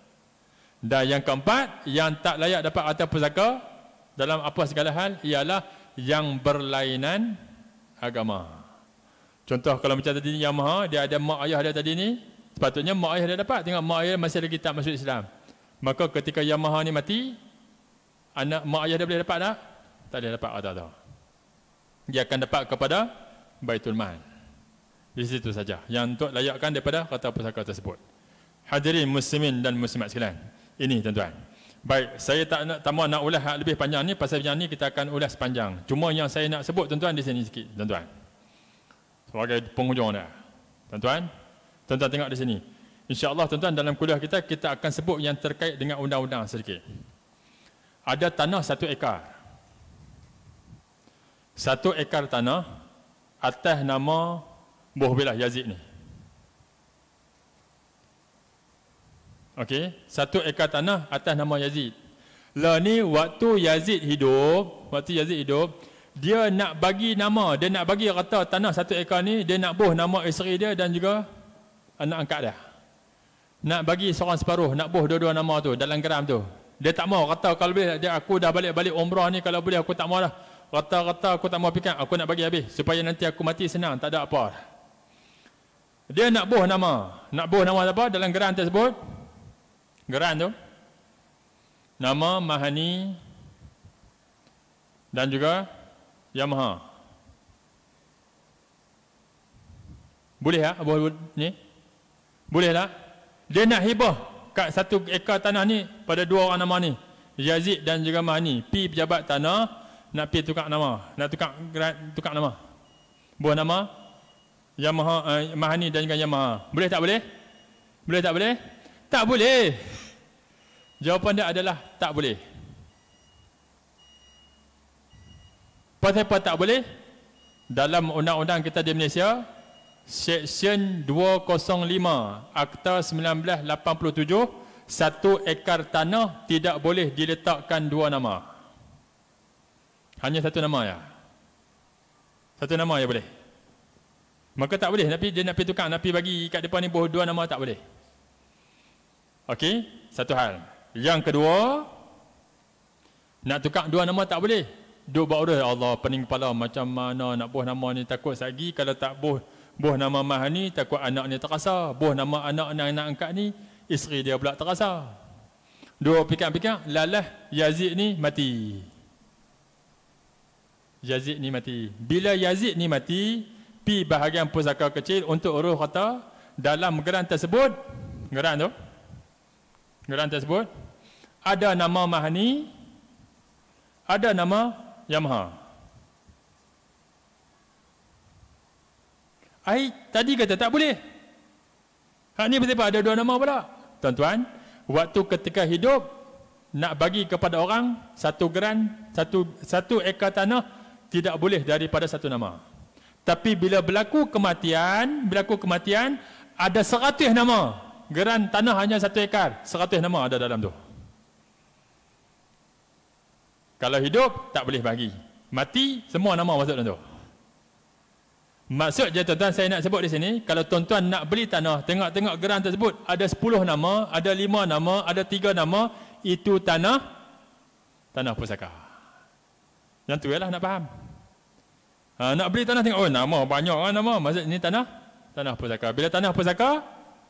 Dan yang keempat, yang tak layak dapat harta pusaka dalam apa segala hal, ialah yang berlainan agama. Contoh kalau macam tadi ni Yamaha, dia ada mak ayah dia tadi ni, sepatutnya mak ayah dia dapat. Tengok mak ayah masih lagi tak masuk Islam. Maka ketika Yamaha ni mati, anak mak ayah dia boleh dapat tak? Tak boleh dapat harta tu. Dia akan dapat kepada Baitul Mal. Di situ saja yang untuk layakkan daripada harta pusaka tersebut. Hadirin muslimin dan muslimat sekalian. Ini tuan-tuan. Baik, saya tak mahu nak ulas lebih panjang ni, pasal yang ni kita akan ulas panjang. Cuma yang saya nak sebut tuan-tuan di sini sikit, tuan-tuan. Sebagai penghujung dah. Tuan-tuan, tuan-tuan tengok di sini. Insya-Allah tuan-tuan, dalam kuliah kita akan sebut yang terkait dengan undang-undang sedikit. Ada tanah 1 ekar. 1 ekar tanah atas nama Bohbilah Yazid ni. Okey, 1 ekar tanah atas nama Yazid. Lah ni waktu Yazid hidup, dia nak bagi nama, dia nak bagi rata tanah 1 ekar ni, dia nak boh nama isteri dia dan juga anak angkat dia. Nak bagi seorang separuh, nak boh dua-dua nama tu dalam geram tu. Dia tak mau kata kalau boleh dia aku dah balik-balik umrah ni, kalau boleh aku tak mau dah. Rata-rata aku tak mau fikir, aku nak bagi habis supaya nanti aku mati senang, tak ada apa. Dia nak boh nama. Nak boh nama apa dalam geran tersebut? Geran tu nama Mahani dan juga Yamaha. Boleh tak boh ni? Boleh tak? Dia nak hibah kat 1 ekar tanah ni pada 2 orang nama ni, Yazid dan juga Mahani. Pi pejabat tanah nak pergi tukar nama, nak tukar nama, buah nama Yamaha, Mahani dan juga Yamaha. Boleh tak boleh? Boleh tak boleh? Tak boleh. Jawapan dia adalah tak boleh. Pasal apa tak boleh? Dalam undang-undang kita di Malaysia, Seksyen 205 Akta 1987, 1 ekar tanah tidak boleh diletakkan 2 nama. Hanya 1 nama ya. 1 nama ya boleh. Maka tak boleh. Dia nak pergi tukar, nak pergi bagi kat depan ni 2 nama, tak boleh. Okey, satu hal. Yang kedua, nak tukar 2 nama tak boleh. Duk buat urus, Allah pening kepala macam mana nak boh nama ni, takut sagi kalau tak boh nama Mahani, takut anak ni terasa. Boh nama anak nak angkat ni, isteri dia pula terasa. Dua fikir-fikir, lalah Yazid ni mati. Yazid ni mati. Bila Yazid ni mati, pi bahagian pusaka kecil untuk urus kata dalam geran tersebut, geran tersebut ada nama Mahani, ada nama Yamaha. Tadi kata tak boleh. Hak ni betul ada 2 nama pula. Tuan-tuan, waktu ketika hidup nak bagi kepada orang satu geran, satu ekar tanah tidak boleh daripada satu nama. Tapi bila berlaku kematian ada 100 nama. Geran tanah hanya 1 ekar, 100 nama ada dalam tu. Kalau hidup tak boleh bagi. Mati semua nama masuk dalam tu. Maksud je tuan-tuan saya nak sebut di sini, kalau tuan-tuan nak beli tanah, tengok-tengok geran tersebut ada 10 nama, ada 5 nama, ada 3 nama, itu tanah pusaka. Yang tu ialah nak faham. Nak beli tanah tengok, oh nama banyak kan nama, maksud ini tanah pusaka. Bila tanah pusaka,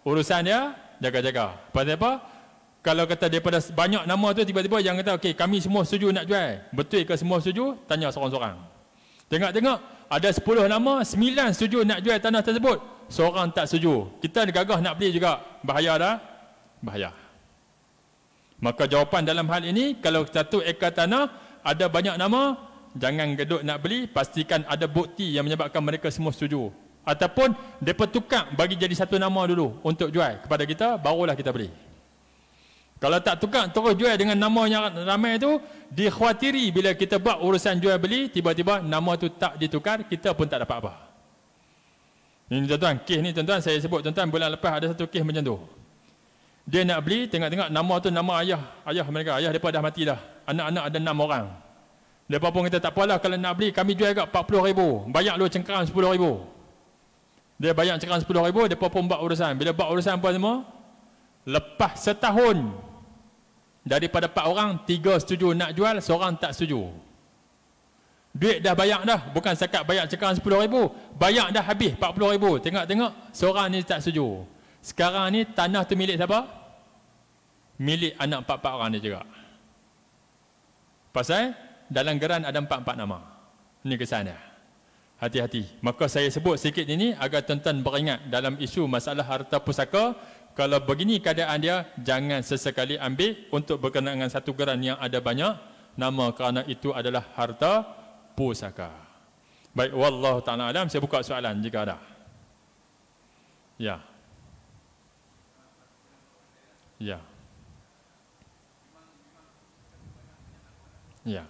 urusan dia jaga-jaga. Pasal apa? Kalau kata daripada banyak nama tu tiba-tiba yang kata okey kami semua setuju nak jual. Betul ke semua setuju? Tanya seorang-seorang. Tengok-tengok ada 10 nama, 9 setuju nak jual tanah tersebut. Seorang tak setuju. Kita gagah nak beli juga. Bahaya dah? Bahaya. Maka jawapan dalam hal ini, kalau 1 ekar tanah ada banyak nama, jangan geduk nak beli, pastikan ada bukti yang menyebabkan mereka semua setuju. Ataupun mereka tukar bagi jadi 1 nama dulu untuk jual kepada kita, barulah kita beli. Kalau tak tukar terus jual dengan nama yang ramai itu, dikhawatiri bila kita buat urusan jual beli, tiba-tiba nama tu tak ditukar, kita pun tak dapat apa. Ini tuan-tuan, kes ni tuan-tuan saya sebut tuan-tuan, bulan lepas ada satu kes macam tu. Dia nak beli, tengok-tengok nama tu nama ayah mereka, ayah mereka dah mati dah. Anak-anak ada 6 orang. Mereka pun kata tak apalah kalau nak beli kami jual kat 40,000, bayar lu cengkeram 10,000. Dia bayar cengkeram 10,000, mereka pun buat urusan. Bila buat urusan apa semua, lepas setahun daripada 4 orang, 3 setuju nak jual, seorang tak setuju. Duit dah bayar dah, bukan setakat bayar cekaran 10,000, bayar dah habis 40,000. Tengok-tengok seorang ni tak setuju. Sekarang ni tanah tu milik siapa? Milik anak 4 orang ni juga. Pasal dalam geran ada 4 nama. Ini kesan dia. Hati-hati. Maka saya sebut sikit ini agar tuan-tuan beringat dalam isu masalah harta pusaka. Kalau begini keadaan dia, jangan sesekali ambil untuk berkenaan dengan satu geran yang ada banyak nama, kerana itu adalah harta pusaka. Baik, wallahu ta'ala alam. Saya buka soalan jika ada. Ya. Ya. Ya.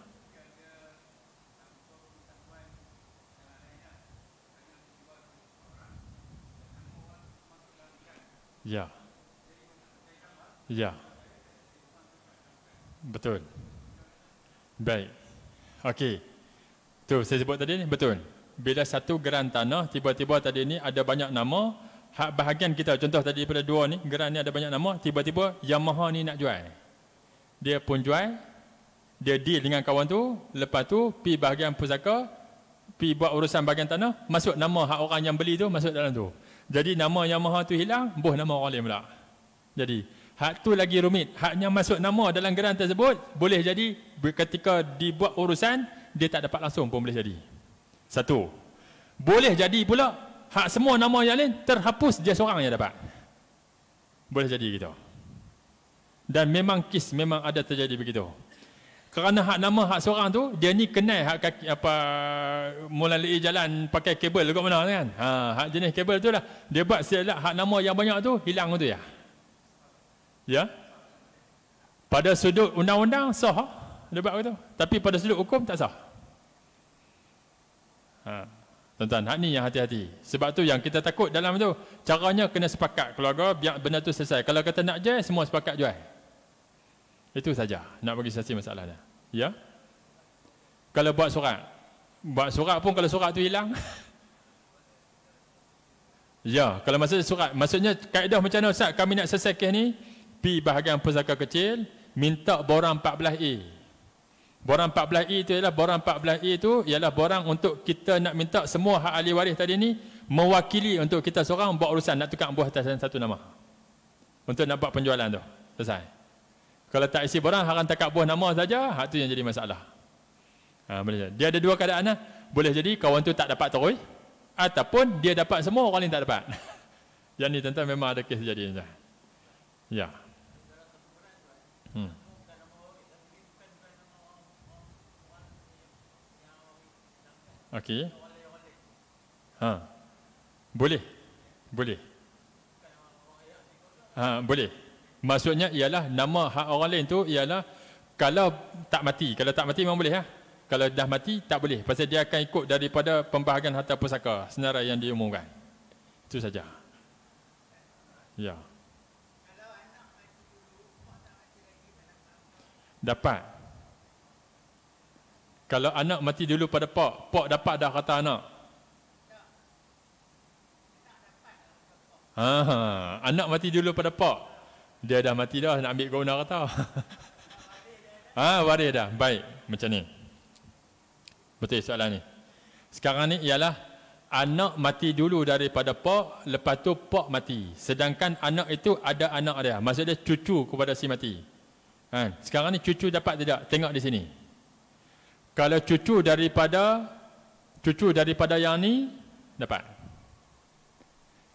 Ya. Ya. Betul. Baik. Okey. Tu saya sebut tadi ni betul. Bila satu geran tanah tiba-tiba tadi ni ada banyak nama, hak bahagian kita contoh tadi daripada 2 ni, geran ni ada banyak nama, tiba-tiba Yamaha ni nak jual. Dia pun jual. Dia deal dengan kawan tu, lepas tu pi bahagian pusaka, pi buat urusan bahagian tanah, masuk nama hak orang yang beli tu masuk dalam tu. Jadi nama Yamaha tu hilang, buh nama orang lain pula. Jadi, hak tu lagi rumit. Haknya masuk nama dalam geran tersebut, boleh jadi ketika dibuat urusan, dia tak dapat langsung pun boleh jadi. Satu. Boleh jadi pula, hak semua nama yang lain terhapus, dia seorang yang dapat. Boleh jadi gitu. Dan memang memang ada terjadi begitu. Kerana hak nama hak seorang tu, dia ni kenal hak kaki, apa melalui jalan pakai kabel kat mana kan. Hak jenis kabel tu lah. Dia buat silap hak nama yang banyak tu hilang tu ya. Ya. Pada sudut undang-undang sah dia buat begitu. Tapi pada sudut hukum tak sah. Tuan-tuan, hak ni yang hati-hati. Sebab tu yang kita takut dalam tu, caranya kena sepakat keluarga biar benda tu selesai. Kalau kata nak jual, semua sepakat jual. Itu saja nak bagi selesai masalah dia. Ya. Kalau buat surat pun kalau surat tu hilang. Ya, kalau maksudnya kaedah macam mana Ustaz, kami nak selesai kes ni, pi bahagian pusaka kecil, minta borang 14A. Borang 14A itu ialah borang 14A itu ialah borang untuk kita nak minta semua hak ahli waris tadi ni mewakili untuk kita seorang buat urusan nak tukar buah atas satu nama. Untuk nak buat penjualan tu. Selesai. Kalau tak isi borang, hang takak buah nama saja, hak tu yang jadi masalah. Boleh. Dia ada 2 keadaan lah. Boleh jadi kawan tu tak dapat terus, ataupun dia dapat semua, orang lain tak dapat. Yang ni tuan-tuan memang ada kes jadi. Ya. Okey. Boleh. Boleh. Boleh. Maksudnya ialah nama hak orang lain tu ialah kalau tak mati. Kalau tak mati memang boleh ha? Kalau dah mati tak boleh. Pasal dia akan ikut daripada pembahagian harta pusaka senarai yang diumumkan. Itu saja. Ya. Dapat. Kalau anak mati dulu pada pak dapat dah kata anak. Anak mati dulu pada pak. Dia dah mati dah, nak ambil guna kata. Waris dah. Baik, macam ni. Betul soalan ni. Sekarang ni ialah anak mati dulu daripada pak, lepas tu pak mati. Sedangkan anak itu ada anak dia. Maksudnya cucu kepada si mati. Sekarang ni cucu dapat tidak? Tengok di sini. Kalau cucu daripada yang ni dapat.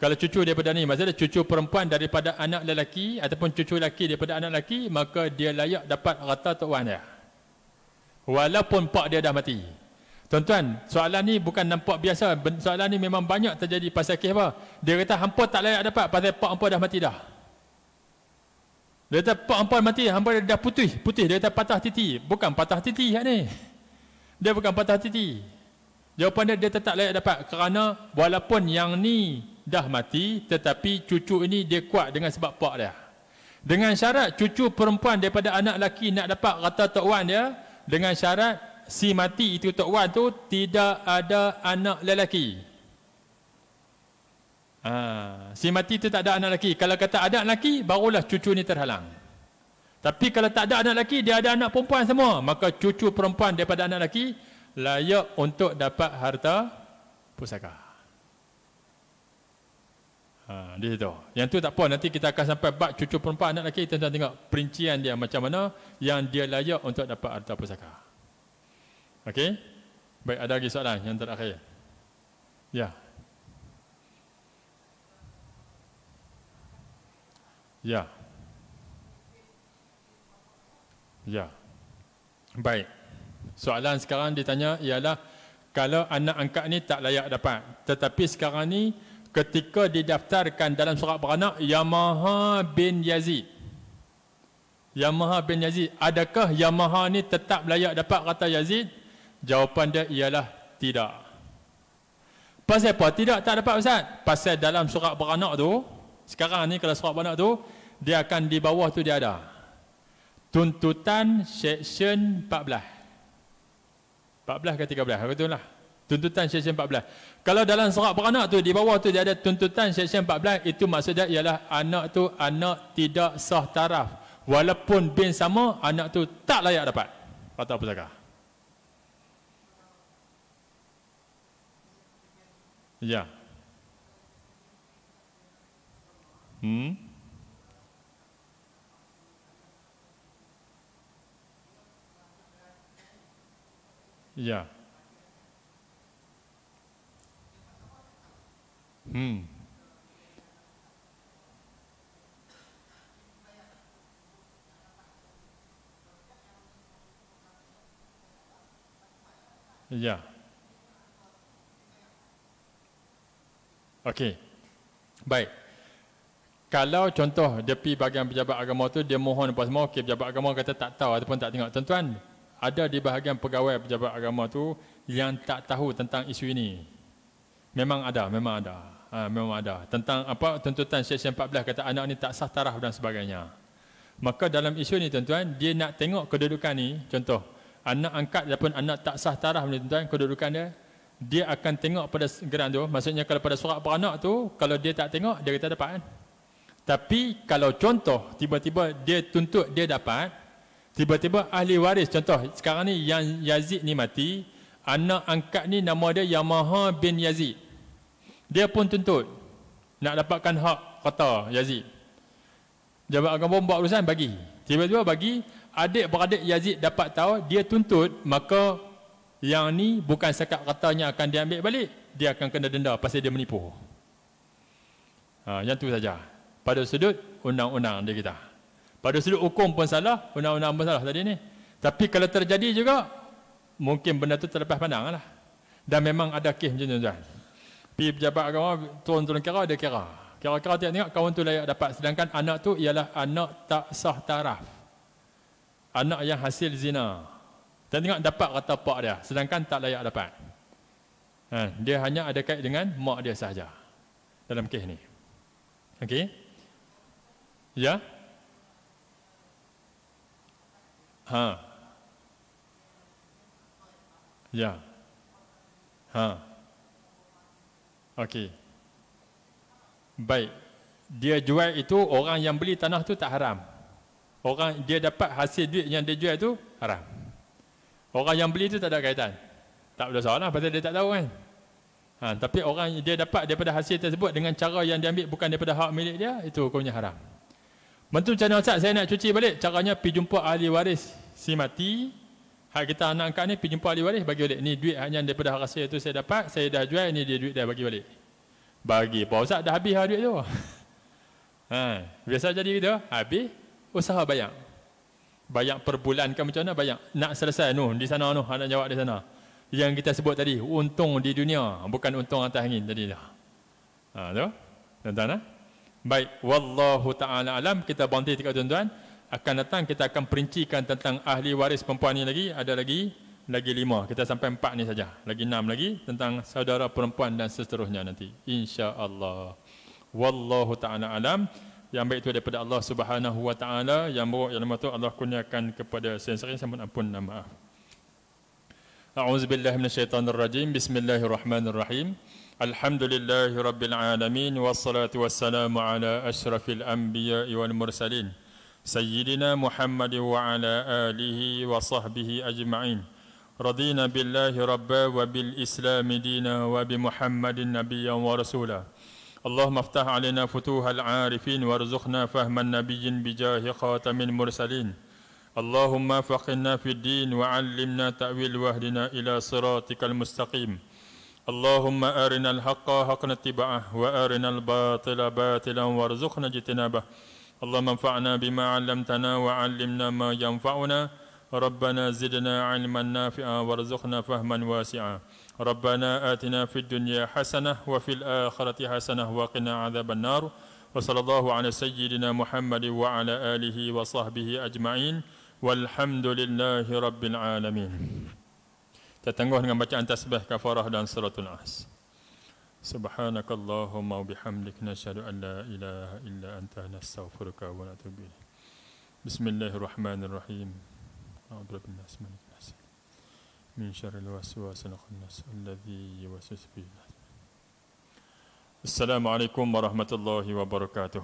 Kalau cucu daripada ni, maksudnya cucu perempuan daripada anak lelaki ataupun cucu lelaki daripada anak lelaki, maka dia layak dapat harta tok wan dia. Walaupun pak dia dah mati. Tuan-tuan, soalan ni bukan nampak biasa. Soalan ni memang banyak terjadi pasal kes apa? Dia kata hampa tak layak dapat pasal pak hampa dah mati dah. Dia kata pak hampa mati, hampa dah putih. Dia kata patah titi. Bukan patah titi hak ni. Dia bukan patah titi. Jawapan dia tetap layak dapat kerana walaupun yang ni dah mati, tetapi cucu ini dia kuat dengan sebab pak dia. Dengan syarat cucu perempuan daripada anak lelaki nak dapat harta tok wan dia, dengan syarat si mati itu tok wan tu tidak ada anak lelaki. Si mati itu tak ada anak lelaki. Kalau kata ada anak lelaki, barulah cucu ni terhalang. Tapi kalau tak ada anak lelaki, dia ada anak perempuan semua, maka cucu perempuan daripada anak lelaki layak untuk dapat harta pusaka. Di situ. Yang tu tak apa, nanti kita akan sampai bab cucu perempuan anak lelaki, tuan-tuan tengok perincian dia macam mana yang dia layak untuk dapat harta pusaka. Okey? Baik, ada lagi soalan yang terakhir. Ya. Ya. Ya. Baik. Soalan sekarang ditanya ialah kalau anak angkat ni tak layak dapat, tetapi sekarang ni ketika didaftarkan dalam surat beranak Yamaha bin Yazid. Yamaha bin Yazid, adakah Yamaha ni tetap layak dapat kata Yazid? Jawapan dia ialah tidak. Pasal apa? Tidak tak dapat Ustaz? Pasal dalam surat beranak tu, sekarang ni kalau surat beranak tu, dia akan di bawah tu dia ada tuntutan section 14 ke 13, betul lah. Tuntutan section 14. Kalau dalam surat beranak tu, di bawah tu dia ada tuntutan section 14, itu maksudnya ialah anak tu anak tidak sah taraf. Walaupun bin sama, anak tu tak layak dapat harta pusaka. Ya. Ya. Ya. Okey. Baik. Kalau contoh dia pergi bahagian pejabat agama tu, dia mohon apa semua, okey, pejabat agama kata tak tahu ataupun tak tengok. Tuan-tuan, ada di bahagian pegawai pejabat agama tu yang tak tahu tentang isu ini. Memang ada. Memang ada. Tentang apa tuntutan section 14 kata anak ni tak sah taraf dan sebagainya. Maka dalam isu ni tuan-tuan, dia nak tengok kedudukan ni, contoh, anak angkat ataupun anak tak sah taraf ni tuan-tuan, kedudukan dia akan tengok pada geran tu. Maksudnya kalau pada surat beranak tu, kalau dia tak tengok, dia kata dapat kan. Tapi kalau contoh, tiba-tiba dia tuntut dia dapat, tiba-tiba ahli waris, contoh, sekarang ni yang Yazid ni mati, anak angkat ni nama dia Yamaha bin Yazid. Dia pun tuntut nak dapatkan hak kata Yazid. Jabat agama buat urusan bagi. Tiba-tiba bagi, adik-beradik Yazid dapat tahu, dia tuntut, maka yang ni bukan sekat katanya akan diambil balik, dia akan kena denda pasal dia menipu. Yang tu saja. Pada sudut undang-undang dia kita. Pada sudut hukum pun salah, undang-undang pun salah tadi ni. Tapi kalau terjadi juga, mungkin benda tu terlepas pandang lah. Dan memang ada kes macam tu tuan. Pergi pejabat agama, turun-turun kira, dia kira. Kira-kira tengok kawan tu layak dapat. Sedangkan anak tu ialah anak tak sah taraf. Anak yang hasil zina. Dan tengok dapat kata pak dia. Sedangkan tak layak dapat. Dia hanya ada kait dengan mak dia sahaja. Dalam kes ni. Okey? Ya? Ya. Okey. Baik. Dia jual itu, orang yang beli tanah tu tak haram. Orang dia dapat hasil duit yang dia jual tu haram. Orang yang beli tu tak ada kaitan. Tak berdosa lah pasal dia tak tahu kan. Tapi orang dia dapat daripada hasil tersebut dengan cara yang dia ambil bukan daripada hak milik dia, itu hukumnya haram. Bantu macam mana Ustaz, saya nak cuci balik. Caranya pergi jumpa ahli waris si mati. Hak kita anak angkat ni pergi jumpa ahli waris, bagi balik. Ni duit hanya daripada hasil tu saya dapat, saya dah jual, ni dia duit dah, bagi balik. Bagi apa Ustaz, dah habis duit tu. Biasa jadi gitu, habis usaha bayar. Bayar per bulan kan macam mana bayar. Nak selesai di sana nak jawab di sana. Yang kita sebut tadi, untung di dunia, bukan untung atas angin tadi dah. Tu. Tuan-tuan baik, wallahu taala alam. Kita berhenti dekat tuan-tuan. Akan datang kita akan perincikan tentang ahli waris perempuan ni lagi. Ada lagi 5. Kita sampai 4 ni saja. Lagi 6 lagi tentang saudara perempuan dan seterusnya nanti. Insya-Allah. Wallahu taala alam. Yang baik itu daripada Allah Subhanahu wa taala, yang buruk yang lemah itu Allah kurniakan kepada saya. Saya mohon ampun dan maaf. A'udzubillahi minasyaitonir rajim. Bismillahirrahmanirrahim. Alhamdulillahi rabbil alamin wassalatu wassalamu ala asyrafil anbiya'i wal mursalin sayyidina Muhammad wa ala alihi wa sahbihi ajma'in. Radina billahi rabba wa bil islami dina wa bi Muhammadin nabiyyan wa rasula. Allahumma aftah alaina futuhal arifin warzuqna fahman nabiyyin bijahi khatamin mursalin. Allahumma faqihna fid din wa 'allimna ta'wil wahdina ila siratikal mustaqim. Allahumma arinal haqqa haqqan ittiba'ah wa arinal batila batilan warzuqna ijtinabah. Allahumma anfa'na bima 'allamtana wa 'allimna ma yanfa'una. Rabbana zidna 'ilman nafi'a warzuqna fahman wasi'a. Rabbana atina fid dunya hasanah wa fil akhirati hasanah wa qina 'adzaban nar. Wa sallallahu ala sayyidina Muhammad wa ala alihi wa sahbihi ajma'in. Walhamdulillahi rabbil alamin. Kita tangguh dengan bacaan tasbih, kafarah dan suratul As. Subhanakallahumma wa bihamdik nasyhadu an la ilaha illa anta nastaghfiruka wa natubu ilaik. Bismillahirrahmanirrahim. A'udzu billahi minasyaitonir rajim. Min syarril waswasil khannas alladzi yuwaswisu fi. Assalamualaikum warahmatullahi wabarakatuh.